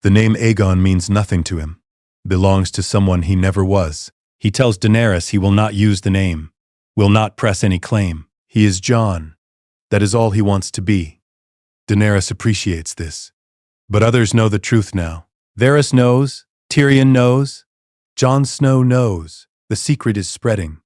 The name Aegon means nothing to him. Belongs to someone he never was. He tells Daenerys he will not use the name, will not press any claim. He is Jon. That is all he wants to be. Daenerys appreciates this. But others know the truth now. Varys knows. Tyrion knows. Jon Snow knows. The secret is spreading.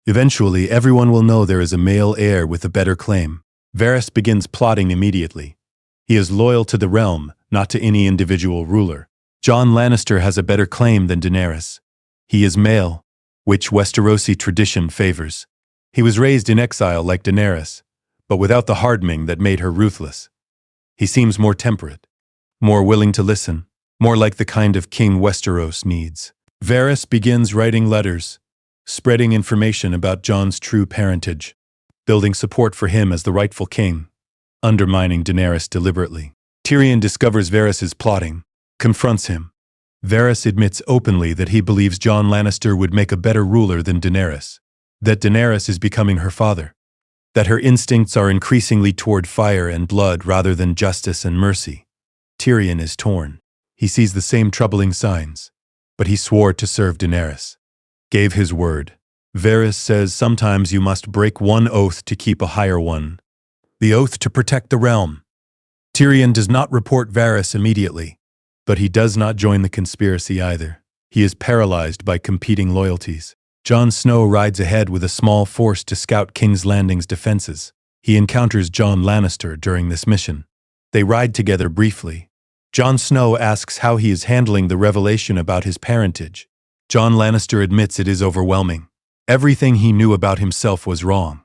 Eventually, everyone will know there is a male heir with a better claim. Varys begins plotting immediately. He is loyal to the realm, not to any individual ruler. Jon Lannister has a better claim than Daenerys. He is male, which Westerosi tradition favors. He was raised in exile like Daenerys, but without the hardening that made her ruthless. He seems more temperate, more willing to listen, more like the kind of king Westeros needs. Varys begins writing letters, spreading information about Jon's true parentage, building support for him as the rightful king, undermining Daenerys deliberately. Tyrion discovers Varys' plotting, confronts him. Varys admits openly that he believes Jon Lannister would make a better ruler than Daenerys, that Daenerys is becoming her father, that her instincts are increasingly toward fire and blood rather than justice and mercy. Tyrion is torn. He sees the same troubling signs, but he swore to serve Daenerys. Gave his word. Varys says sometimes you must break one oath to keep a higher one. The oath to protect the realm. Tyrion does not report Varys immediately, but he does not join the conspiracy either. He is paralyzed by competing loyalties. Jon Snow rides ahead with a small force to scout King's Landing's defenses. He encounters Jon Lannister during this mission. They ride together briefly. Jon Snow asks how he is handling the revelation about his parentage. Jon Lannister admits it is overwhelming. Everything he knew about himself was wrong.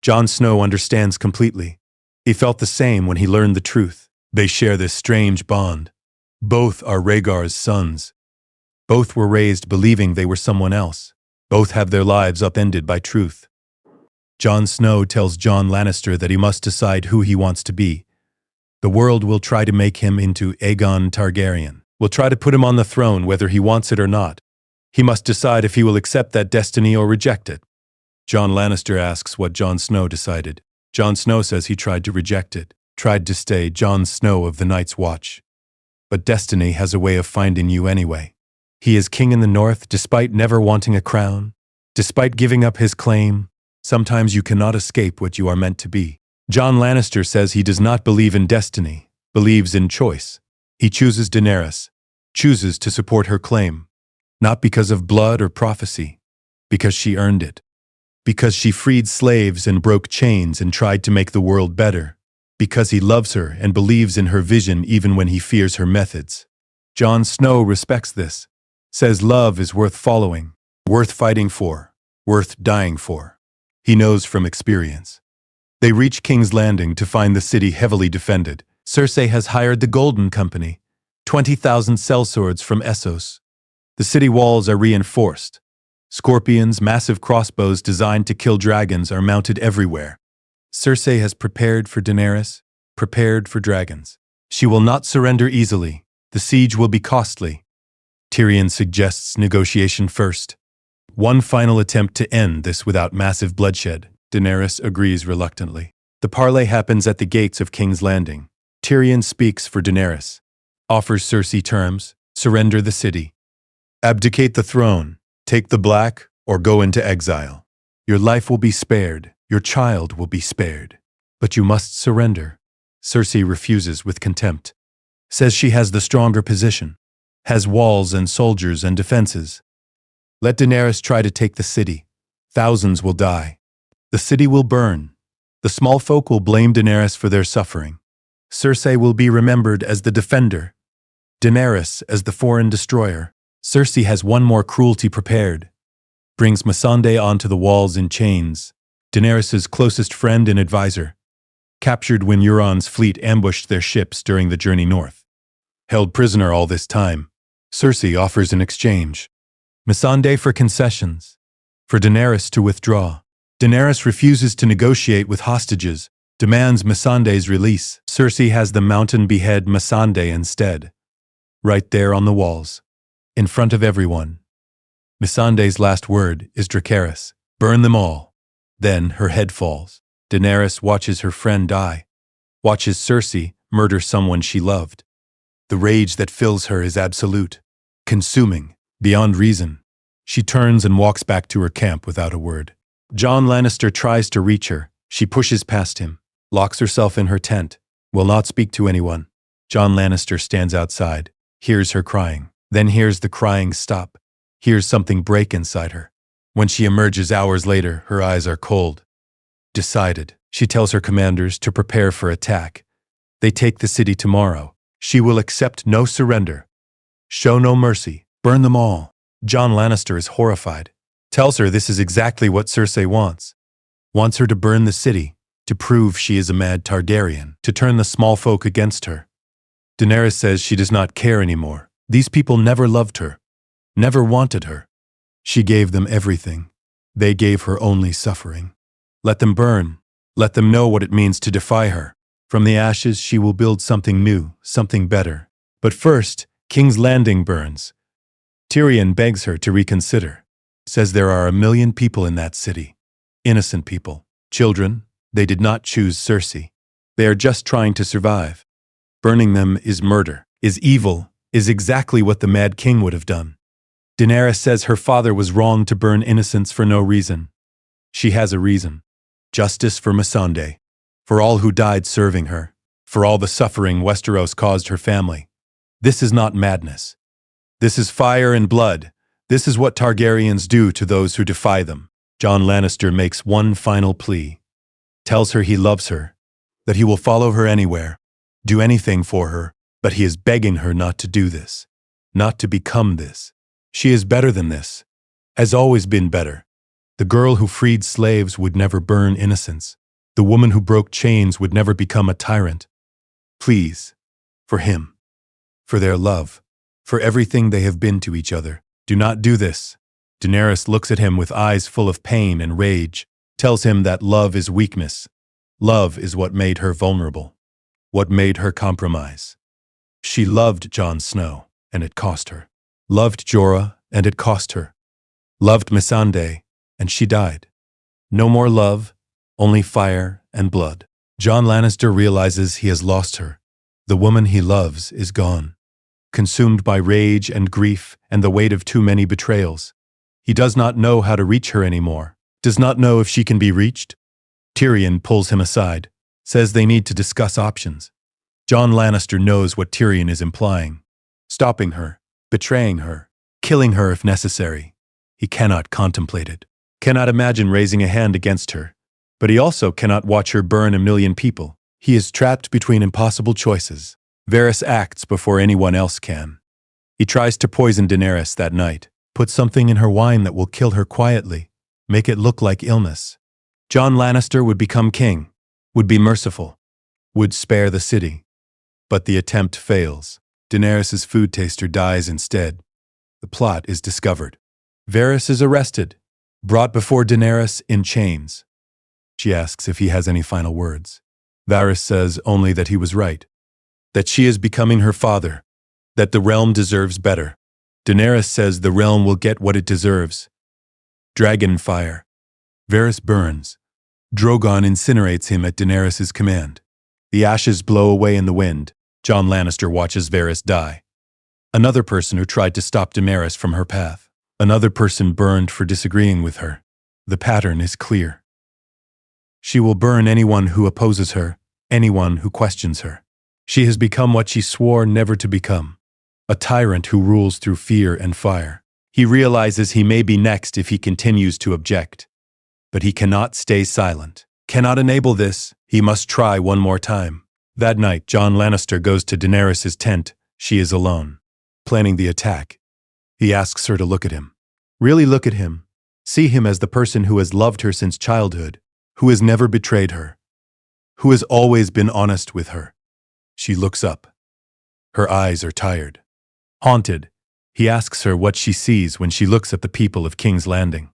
Jon Snow understands completely. He felt the same when he learned the truth. They share this strange bond. Both are Rhaegar's sons. Both were raised believing they were someone else. Both have their lives upended by truth. Jon Snow tells Jon Lannister that he must decide who he wants to be. The world will try to make him into Aegon Targaryen, will try to put him on the throne whether he wants it or not. He must decide if he will accept that destiny or reject it. Jon Lannister asks what Jon Snow decided. Jon Snow says he tried to reject it, tried to stay Jon Snow of the Night's Watch. But destiny has a way of finding you anyway. He is king in the north despite never wanting a crown, despite giving up his claim. Sometimes you cannot escape what you are meant to be. Jon Lannister says he does not believe in destiny, believes in choice. He chooses Daenerys, chooses to support her claim, not because of blood or prophecy, because she earned it, because she freed slaves and broke chains and tried to make the world better, because he loves her and believes in her vision even when he fears her methods. Jon Snow respects this, says love is worth following, worth fighting for, worth dying for. He knows from experience. They reach King's Landing to find the city heavily defended. Cersei has hired the Golden Company, 20,000 sellswords from Essos. The city walls are reinforced. Scorpions, massive crossbows designed to kill dragons are mounted everywhere. Cersei has prepared for Daenerys, prepared for dragons. She will not surrender easily. The siege will be costly. Tyrion suggests negotiation first. One final attempt to end this without massive bloodshed. Daenerys agrees reluctantly. The parley happens at the gates of King's Landing. Tyrion speaks for Daenerys, offers Cersei terms, surrender the city, Abdicate the throne, take the black, or go into exile. Your life will be spared, your child will be spared. But you must surrender. Cersei refuses with contempt. Says she has the stronger position, has walls and soldiers and defenses. Let Daenerys try to take the city. Thousands will die. The city will burn. The small folk will blame Daenerys for their suffering. Cersei will be remembered as the defender. Daenerys as the foreign destroyer. Cersei has one more cruelty prepared. Brings Missandei onto the walls in chains. Daenerys' closest friend and advisor. Captured when Euron's fleet ambushed their ships during the journey north. Held prisoner all this time. Cersei offers an exchange. Missandei for concessions. For Daenerys to withdraw. Daenerys refuses to negotiate with hostages, demands Missandei's release. Cersei has the mountain behead Missandei instead. Right there on the walls. In front of everyone. Missandei's last word is Dracarys. Burn them all. Then her head falls. Daenerys watches her friend die. Watches Cersei murder someone she loved. The rage that fills her is absolute. Consuming. Beyond reason. She turns and walks back to her camp without a word. Jon Lannister tries to reach her. She pushes past him. Locks herself in her tent. Will not speak to anyone. Jon Lannister stands outside. Hears her crying. Then hears the crying stop. Hears something break inside her. When she emerges hours later, her eyes are cold. Decided. She tells her commanders to prepare for attack. They take the city tomorrow. She will accept no surrender. Show no mercy. Burn them all. Jon Lannister is horrified. Tells her this is exactly what Cersei wants. Wants her to burn the city, to prove she is a mad Targaryen, to turn the small folk against her. Daenerys says she does not care anymore. These people never loved her, never wanted her. She gave them everything. They gave her only suffering. Let them burn. Let them know what it means to defy her. From the ashes she will build something new, something better. But first, King's Landing burns. Tyrion begs her to reconsider. Says there are 1 million people in that city. Innocent people. Children. They did not choose Cersei. They are just trying to survive. Burning them is murder, is evil, is exactly what the Mad King would have done. Daenerys says her father was wrong to burn innocents for no reason. She has a reason. Justice for Missandei. For all who died serving her. For all the suffering Westeros caused her family. This is not madness. This is fire and blood. This is what Targaryens do to those who defy them. Jon Lannister makes one final plea. Tells her he loves her, that he will follow her anywhere, do anything for her, but he is begging her not to do this, not to become this. She is better than this, has always been better. The girl who freed slaves would never burn innocents. The woman who broke chains would never become a tyrant. Please, for him, for their love, for everything they have been to each other. Do not do this. Daenerys looks at him with eyes full of pain and rage, tells him that love is weakness. Love is what made her vulnerable, what made her compromise. She loved Jon Snow, and it cost her. Loved Jorah, and it cost her. Loved Missandei, and she died. No more love, only fire and blood. Jon Lannister realizes he has lost her. The woman he loves is gone. Consumed by rage and grief and the weight of too many betrayals. He does not know how to reach her anymore, does not know if she can be reached. Tyrion pulls him aside, says they need to discuss options. Jon Lannister knows what Tyrion is implying. Stopping her, betraying her, killing her if necessary. He cannot contemplate it, cannot imagine raising a hand against her. But he also cannot watch her burn 1 million people. He is trapped between impossible choices. Varys acts before anyone else can. He tries to poison Daenerys that night, put something in her wine that will kill her quietly, make it look like illness. Jon Lannister would become king, would be merciful, would spare the city. But the attempt fails. Daenerys' food taster dies instead. The plot is discovered. Varys is arrested, brought before Daenerys in chains. She asks if he has any final words. Varys says only that he was right, that she is becoming her father, that the realm deserves better. Daenerys says the realm will get what it deserves. Dragon fire. Varys burns. Drogon incinerates him at Daenerys' command. The ashes blow away in the wind. Jon Lannister watches Varys die. Another person who tried to stop Daenerys from her path. Another person burned for disagreeing with her. The pattern is clear. She will burn anyone who opposes her, anyone who questions her. She has become what she swore never to become, a tyrant who rules through fear and fire. He realizes he may be next if he continues to object. But he cannot stay silent. Cannot enable this, he must try one more time. That night, Jon Lannister goes to Daenerys' tent. She is alone, planning the attack. He asks her to look at him. Really look at him. See him as the person who has loved her since childhood, who has never betrayed her, who has always been honest with her. She looks up. Her eyes are tired. Haunted, he asks her what she sees when she looks at the people of King's Landing.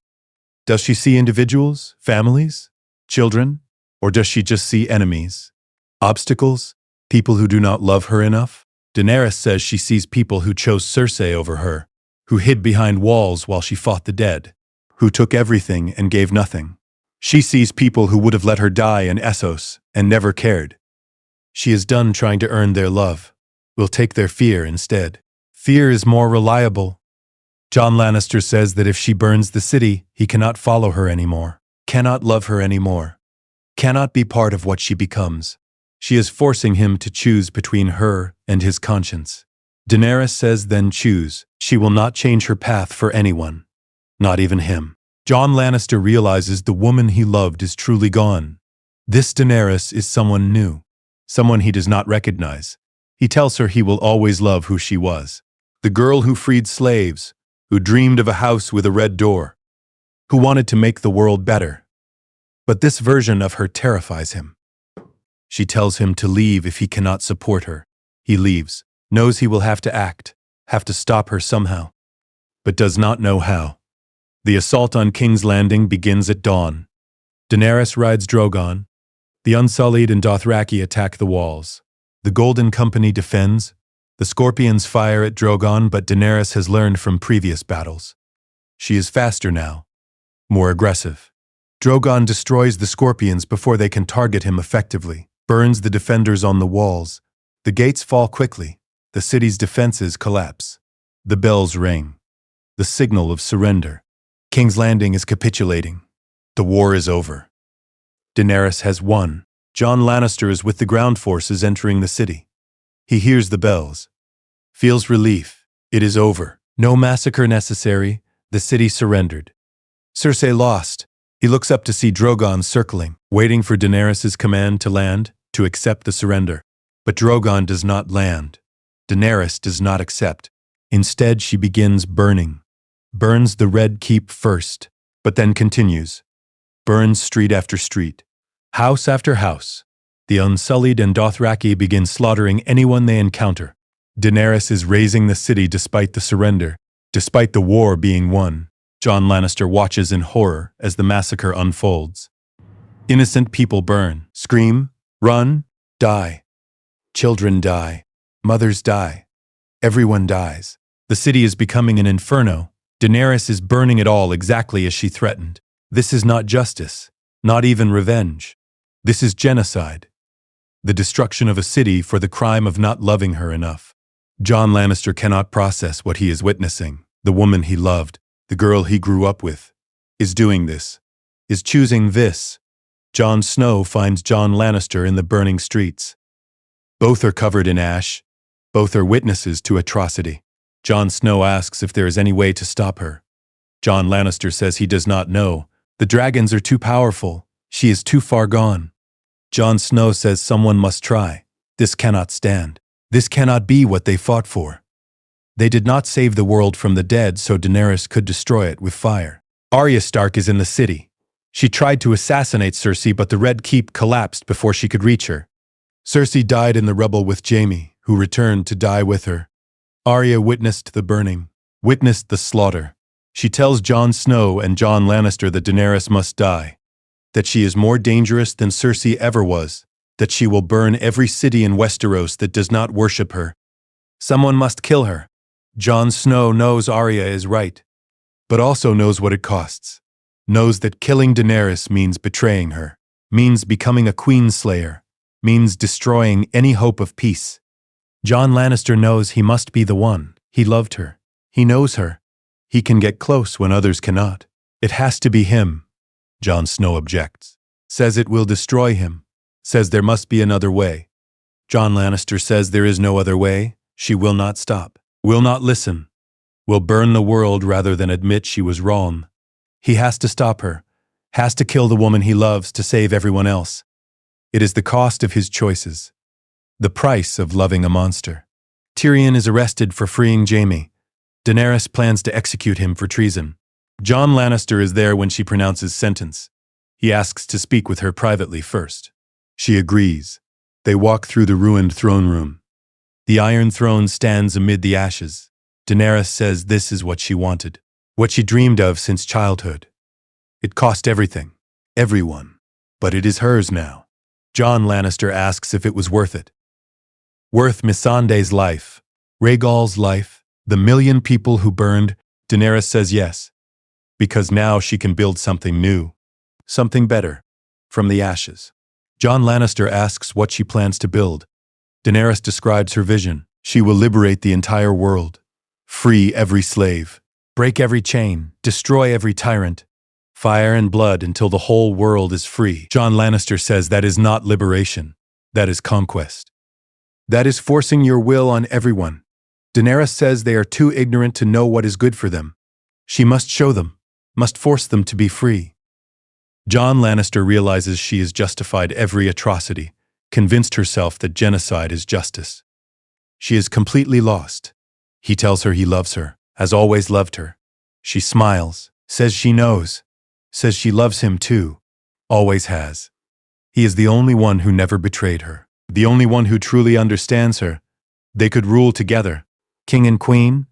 Does she see individuals, families, children, or does she just see enemies, obstacles, people who do not love her enough? Daenerys says she sees people who chose Cersei over her, who hid behind walls while she fought the dead, who took everything and gave nothing. She sees people who would have let her die in Essos and never cared. She is done trying to earn their love, will take their fear instead. Fear is more reliable. Jon Lannister says that if she burns the city, he cannot follow her anymore, cannot love her anymore, cannot be part of what she becomes. She is forcing him to choose between her and his conscience. Daenerys says then choose. She will not change her path for anyone, not even him. Jon Lannister realizes the woman he loved is truly gone. This Daenerys is someone new, someone he does not recognize. He tells her he will always love who she was. The girl who freed slaves, who dreamed of a house with a red door, who wanted to make the world better. But this version of her terrifies him. She tells him to leave if he cannot support her. He leaves, knows he will have to act, have to stop her somehow, but does not know how. The assault on King's Landing begins at dawn. Daenerys rides Drogon. The Unsullied and Dothraki attack the walls. The Golden Company defends. The Scorpions fire at Drogon, but Daenerys has learned from previous battles. She is faster now, more aggressive. Drogon destroys the Scorpions before they can target him effectively, burns the defenders on the walls. The gates fall quickly. The city's defenses collapse. The bells ring. The signal of surrender. King's Landing is capitulating. The war is over. Daenerys has won. Jon Lannister is with the ground forces entering the city. He hears the bells, feels relief. It is over. No massacre necessary. The city surrendered. Cersei lost. He looks up to see Drogon circling, waiting for Daenerys' command to land, to accept the surrender. But Drogon does not land. Daenerys does not accept. Instead, she begins burning. Burns the Red Keep first, but then continues. Burns street after street, house after house. The Unsullied and Dothraki begin slaughtering anyone they encounter. Daenerys is razing the city despite the surrender, despite the war being won. Jon Lannister watches in horror as the massacre unfolds. Innocent people burn, scream, run, die. Children die. Mothers die. Everyone dies. The city is becoming an inferno. Daenerys is burning it all exactly as she threatened. This is not justice, not even revenge. This is genocide. The destruction of a city for the crime of not loving her enough. Jon Lannister cannot process what he is witnessing. The woman he loved, the girl he grew up with, is doing this, is choosing this. Jon Snow finds Jon Lannister in the burning streets. Both are covered in ash. Both are witnesses to atrocity. Jon Snow asks if there is any way to stop her. Jon Lannister says he does not know. The dragons are too powerful. She is too far gone. Jon Snow says someone must try. This cannot stand. This cannot be what they fought for. They did not save the world from the dead so Daenerys could destroy it with fire. Arya Stark is in the city. She tried to assassinate Cersei, but the Red Keep collapsed before she could reach her. Cersei died in the rubble with Jaime, who returned to die with her. Arya witnessed the burning, witnessed the slaughter. She tells Jon Snow and Jon Lannister that Daenerys must die, that she is more dangerous than Cersei ever was, that she will burn every city in Westeros that does not worship her. Someone must kill her. Jon Snow knows Arya is right, but also knows what it costs. Knows that killing Daenerys means betraying her, means becoming a queenslayer, means destroying any hope of peace. Jon Lannister knows he must be the one. He loved her. He knows her. He can get close when others cannot. It has to be him. Jon Snow objects. Says it will destroy him. Says there must be another way. Jon Lannister says there is no other way. She will not stop. Will not listen. Will burn the world rather than admit she was wrong. He has to stop her. Has to kill the woman he loves to save everyone else. It is the cost of his choices. The price of loving a monster. Tyrion is arrested for freeing Jaime. Daenerys plans to execute him for treason. Jon Lannister is there when she pronounces sentence. He asks to speak with her privately first. She agrees. They walk through the ruined throne room. The Iron Throne stands amid the ashes. Daenerys says this is what she wanted, what she dreamed of since childhood. It cost everything, everyone, but it is hers now. Jon Lannister asks if it was worth it. Worth Missandei's life, Rhaegal's life, the million people who burned. Daenerys says yes, because now she can build something new, something better, from the ashes. Jon Lannister asks what she plans to build. Daenerys describes her vision. She will liberate the entire world, free every slave, break every chain, destroy every tyrant, fire and blood until the whole world is free. Jon Lannister says that is not liberation, that is conquest. That is forcing your will on everyone. Daenerys says they are too ignorant to know what is good for them. She must show them, must force them to be free. Jon Lannister realizes she has justified every atrocity, convinced herself that genocide is justice. She is completely lost. He tells her he loves her, has always loved her. She smiles, says she knows, says she loves him too, always has. He is the only one who never betrayed her, the only one who truly understands her. They could rule together, king and queen,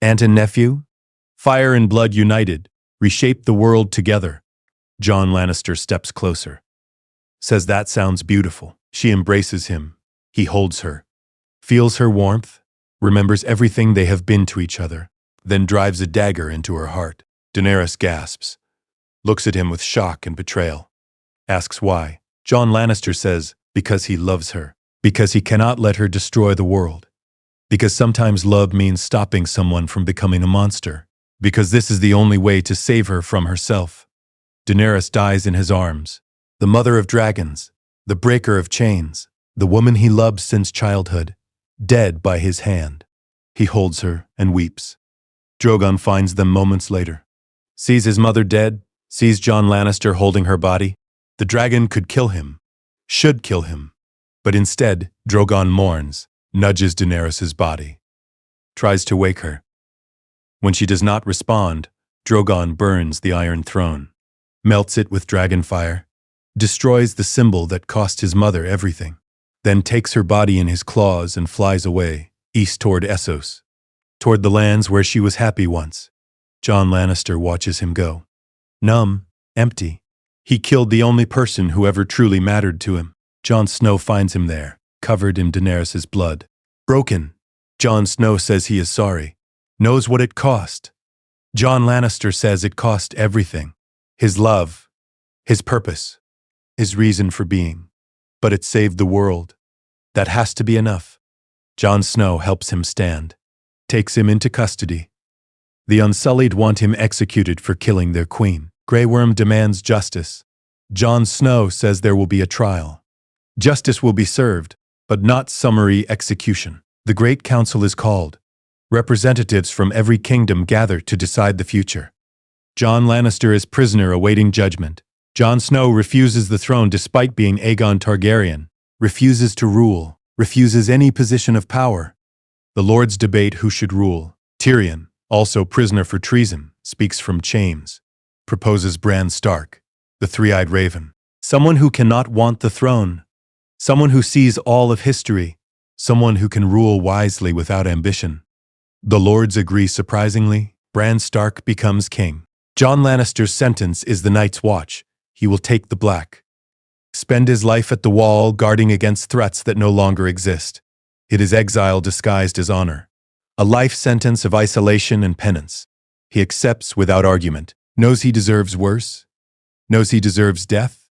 aunt and nephew, fire and blood united, reshape the world together. Jon Lannister steps closer, says that sounds beautiful. She embraces him. He holds her, feels her warmth, remembers everything they have been to each other, then drives a dagger into her heart. Daenerys gasps, looks at him with shock and betrayal, asks why. Jon Lannister says, because he loves her, because he cannot let her destroy the world, because sometimes love means stopping someone from becoming a monster, because this is the only way to save her from herself. Daenerys dies in his arms, the mother of dragons, the breaker of chains, the woman he loved since childhood, dead by his hand. He holds her and weeps. Drogon finds them moments later. Sees his mother dead, sees Jon Lannister holding her body. The dragon could kill him, should kill him. But instead, Drogon mourns, nudges Daenerys' body, tries to wake her. When she does not respond, Drogon burns the Iron Throne, melts it with dragon fire, destroys the symbol that cost his mother everything, then takes her body in his claws and flies away, east toward Essos, toward the lands where she was happy once. Jon Lannister watches him go. Numb, empty. He killed the only person who ever truly mattered to him. Jon Snow finds him there, covered in Daenerys' blood. Broken. Jon Snow says he is sorry, knows what it cost. Jon Lannister says it cost everything. His love, his purpose, his reason for being. But it saved the world. That has to be enough. Jon Snow helps him stand, takes him into custody. The Unsullied want him executed for killing their queen. Grey Worm demands justice. Jon Snow says there will be a trial. Justice will be served, but not summary execution. The Great Council is called. Representatives from every kingdom gather to decide the future. Jon Lannister is prisoner awaiting judgment. Jon Snow refuses the throne despite being Aegon Targaryen, refuses to rule, refuses any position of power. The lords debate who should rule. Tyrion, also prisoner for treason, speaks from chains, proposes Bran Stark, the three-eyed raven, someone who cannot want the throne, someone who sees all of history, someone who can rule wisely without ambition. The lords agree surprisingly. Bran Stark becomes king. Jon Lannister's sentence is the Night's Watch. He will take the black. Spend his life at the wall guarding against threats that no longer exist. It is exile disguised as honor. A life sentence of isolation and penance. He accepts without argument, knows he deserves worse, knows he deserves death.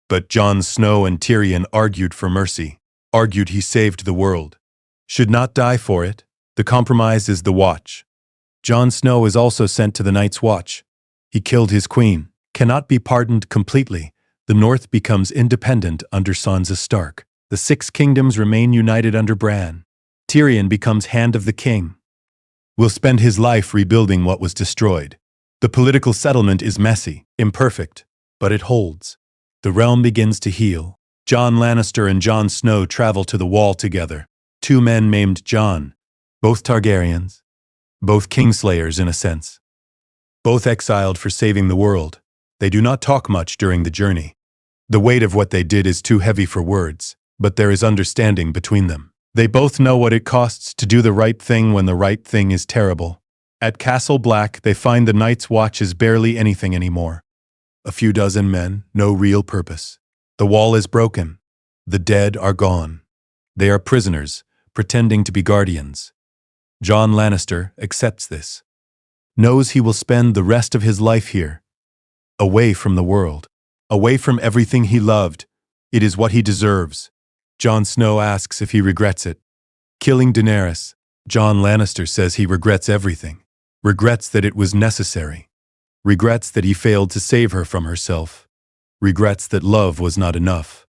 But Jon Snow and Tyrion argued for mercy, argued he saved the world, should not die for it. The compromise is the Watch. Jon Snow is also sent to the Night's Watch. He killed his queen, cannot be pardoned completely. The North becomes independent under Sansa Stark. The Six Kingdoms remain united under Bran. Tyrion becomes Hand of the King. Will spend his life rebuilding what was destroyed. The political settlement is messy, imperfect, but it holds. The realm begins to heal. Jon Lannister and Jon Snow travel to the Wall together. Two men named Jon, both Targaryens, both Kingslayers in a sense. Both exiled for saving the world. They do not talk much during the journey. The weight of what they did is too heavy for words, but there is understanding between them. They both know what it costs to do the right thing when the right thing is terrible. At Castle Black, they find the Night's Watch is barely anything anymore. A few dozen men, no real purpose. The wall is broken. The dead are gone. They are prisoners, pretending to be guardians. Jon Lannister accepts this. Knows he will spend the rest of his life here. Away from the world. Away from everything he loved. It is what he deserves. Jon Snow asks if he regrets it. Killing Daenerys, Jon Lannister says he regrets everything. Regrets that it was necessary. Regrets that he failed to save her from herself. Regrets that love was not enough.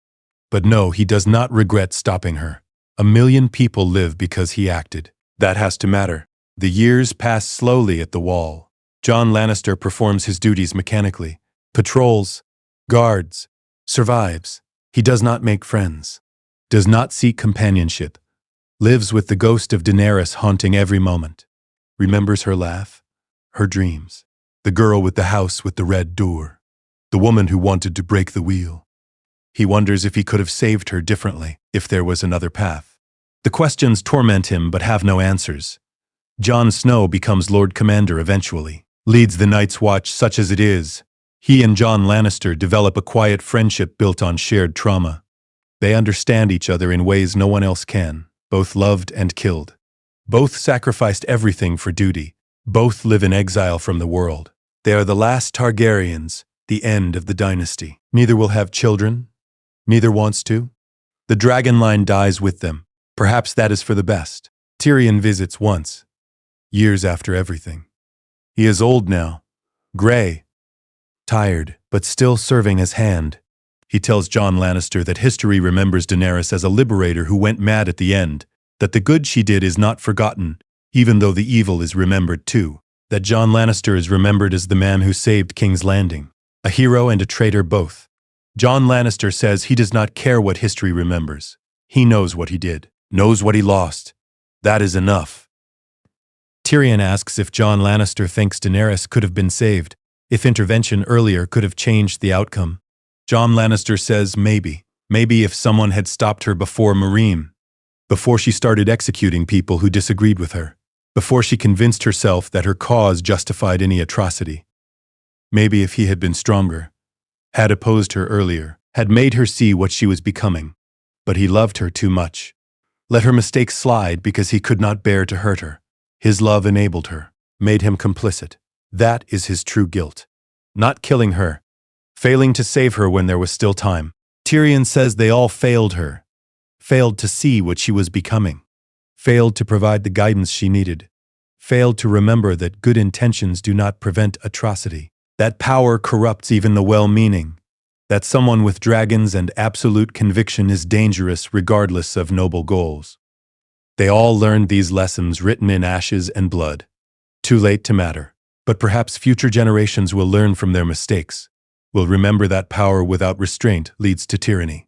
But no, he does not regret stopping her. 1 million people live because he acted. That has to matter. The years pass slowly at the Wall. Jon Lannister performs his duties mechanically. Patrols, guards, survives. He does not make friends. Does not seek companionship. Lives with the ghost of Daenerys haunting every moment. Remembers her laugh, her dreams. The girl with the house with the red door. The woman who wanted to break the wheel. He wonders if he could have saved her differently, if there was another path. The questions torment him but have no answers. Jon Snow becomes Lord Commander eventually. Leads the Night's Watch such as it is. He and Jon Lannister develop a quiet friendship built on shared trauma. They understand each other in ways no one else can. Both loved and killed. Both sacrificed everything for duty. Both live in exile from the world. They are the last Targaryens, the end of the dynasty. Neither will have children. Neither wants to. The dragon line dies with them. Perhaps that is for the best. Tyrion visits once, years after everything. He is old now, gray, tired, but still serving as Hand. He tells Jon Lannister that history remembers Daenerys as a liberator who went mad at the end, that the good she did is not forgotten, even though the evil is remembered too, that Jon Lannister is remembered as the man who saved King's Landing, a hero and a traitor both. Jon Lannister says he does not care what history remembers. He knows what he did, knows what he lost. That is enough. Tyrion asks if Jon Lannister thinks Daenerys could have been saved, if intervention earlier could have changed the outcome. Jon Lannister says maybe. Maybe if someone had stopped her before Meereen. Before she started executing people who disagreed with her. Before she convinced herself that her cause justified any atrocity. Maybe if he had been stronger. Had opposed her earlier. Had made her see what she was becoming. But he loved her too much. Let her mistakes slide because he could not bear to hurt her. His love enabled her. Made him complicit. That is his true guilt. Not killing her. Failing to save her when there was still time. Tyrion says they all failed her. Failed to see what she was becoming. Failed to provide the guidance she needed. Failed to remember that good intentions do not prevent atrocity. That power corrupts even the well-meaning. That someone with dragons and absolute conviction is dangerous regardless of noble goals. They all learned these lessons written in ashes and blood. Too late to matter. But perhaps future generations will learn from their mistakes. Will remember that power without restraint leads to tyranny.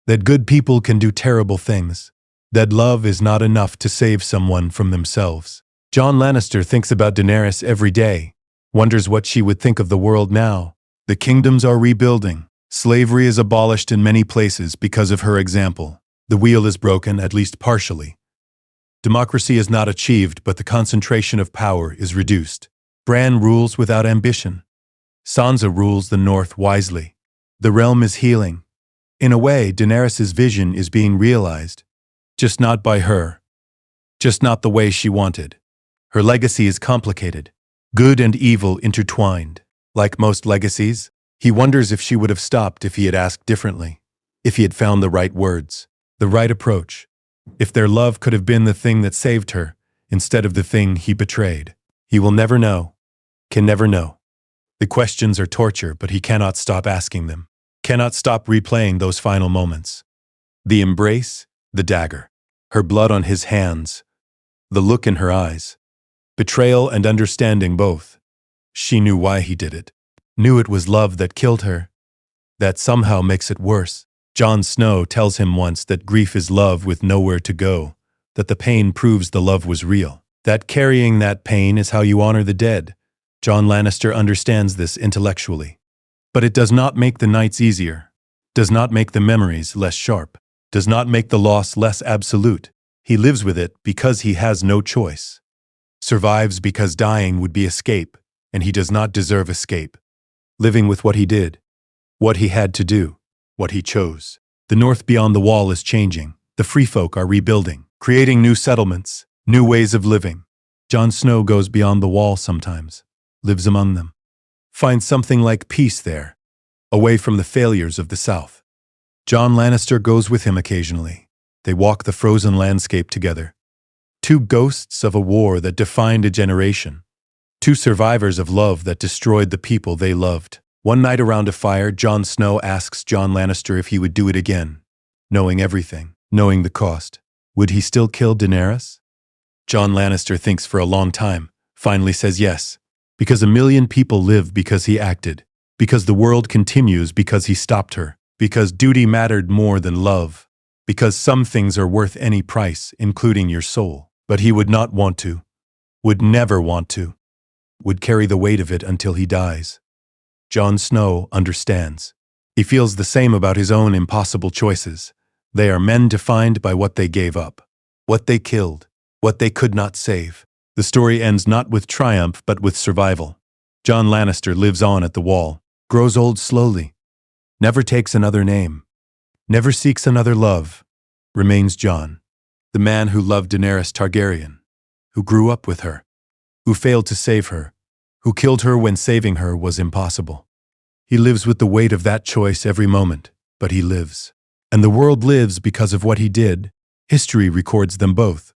That good people can do terrible things. That love is not enough to save someone from themselves. Jon Lannister thinks about Daenerys every day. Wonders what she would think of the world now. The kingdoms are rebuilding. Slavery is abolished in many places because of her example. The wheel is broken, at least partially. Democracy is not achieved, but the concentration of power is reduced. Bran rules without ambition. Sansa rules the North wisely. The realm is healing. In a way, Daenerys' vision is being realized. Just not by her. Just not the way she wanted. Her legacy is complicated. Good and evil intertwined. Like most legacies, he wonders if she would have stopped if he had asked differently. If he had found the right words. The right approach. If their love could have been the thing that saved her, instead of the thing he betrayed. He will never know, can never know. The questions are torture, but he cannot stop asking them, cannot stop replaying those final moments. The embrace, the dagger, her blood on his hands, the look in her eyes. Betrayal and understanding both. She knew why he did it, knew it was love that killed her. That somehow makes it worse. Jon Snow tells him once that grief is love with nowhere to go, that the pain proves the love was real, that carrying that pain is how you honor the dead. Jon Lannister understands this intellectually. But it does not make the nights easier, does not make the memories less sharp, does not make the loss less absolute. He lives with it because he has no choice. Survives because dying would be escape, and he does not deserve escape. Living with what he did, what he had to do, what he chose. The north beyond the wall is changing. The free folk are rebuilding, creating new settlements, new ways of living. Jon Snow goes beyond the wall sometimes, lives among them. Finds something like peace there, away from the failures of the south. Jon Lannister goes with him occasionally. They walk the frozen landscape together. Two ghosts of a war that defined a generation. Two survivors of love that destroyed the people they loved. One night around a fire, Jon Snow asks Jon Lannister if he would do it again. Knowing everything, knowing the cost. Would he still kill Daenerys? Jon Lannister thinks for a long time, finally says yes. Because 1,000,000 people live because he acted. Because the world continues because he stopped her. Because duty mattered more than love. Because some things are worth any price, including your soul. But he would not want to. Would never want to. Would carry the weight of it until he dies. Jon Snow understands. He feels the same about his own impossible choices. They are men defined by what they gave up, what they killed, what they could not save. The story ends not with triumph but with survival. Jon Lannister lives on at the wall, grows old slowly, never takes another name, never seeks another love, remains Jon, the man who loved Daenerys Targaryen, who grew up with her, who failed to save her, who killed her when saving her was impossible. He lives with the weight of that choice every moment, but he lives. And the world lives because of what he did. History records them both.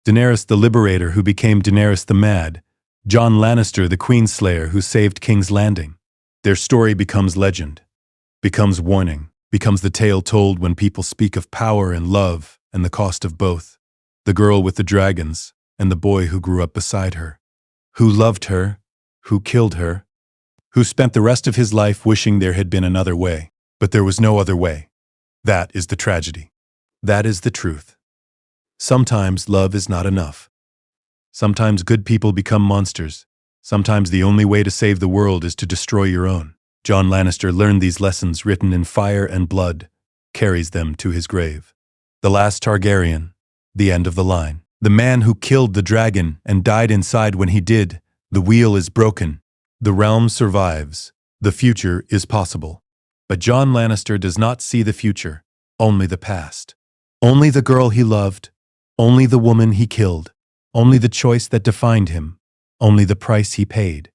Daenerys the Liberator who became Daenerys the Mad, Jon Lannister the Queenslayer who saved King's Landing. Their story becomes legend, becomes warning, becomes the tale told when people speak of power and love and the cost of both. The girl with the dragons and the boy who grew up beside her, who loved her, who killed her, who spent the rest of his life wishing there had been another way. But there was no other way. That is the tragedy. That is the truth. Sometimes love is not enough. Sometimes good people become monsters. Sometimes the only way to save the world is to destroy your own. Jon Lannister learned these lessons written in fire and blood, carries them to his grave. The last Targaryen, the end of the line. The man who killed the dragon and died inside when he did. The wheel is broken. The realm survives. The future is possible. But Jon Lannister does not see the future, only the past. Only the girl he loved, only the woman he killed, only the choice that defined him, only the price he paid,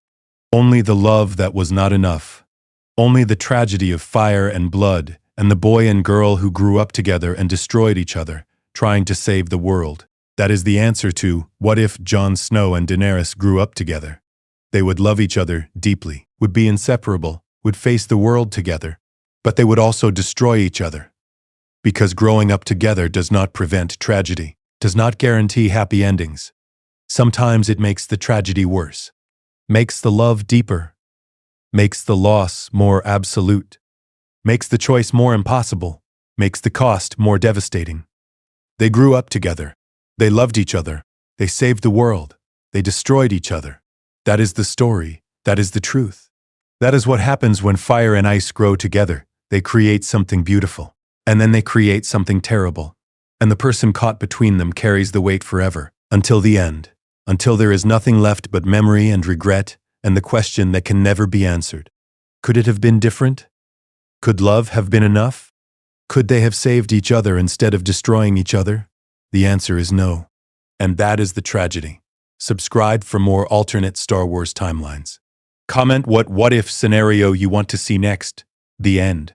only the love that was not enough, only the tragedy of fire and blood, and the boy and girl who grew up together and destroyed each other, trying to save the world. That is the answer to, what if Jon Snow and Daenerys grew up together? They would love each other deeply, would be inseparable, would face the world together, but they would also destroy each other. Because growing up together does not prevent tragedy, does not guarantee happy endings. Sometimes it makes the tragedy worse, makes the love deeper, makes the loss more absolute, makes the choice more impossible, makes the cost more devastating. They grew up together. They loved each other. They saved the world. They destroyed each other. That is the story. That is the truth. That is what happens when fire and ice grow together. They create something beautiful. And then they create something terrible. And the person caught between them carries the weight forever, until the end, until there is nothing left but memory and regret and the question that can never be answered. Could it have been different? Could love have been enough? Could they have saved each other instead of destroying each other? The answer is no. And that is the tragedy. Subscribe for more alternate Star Wars timelines. Comment what if scenario you want to see next. The end.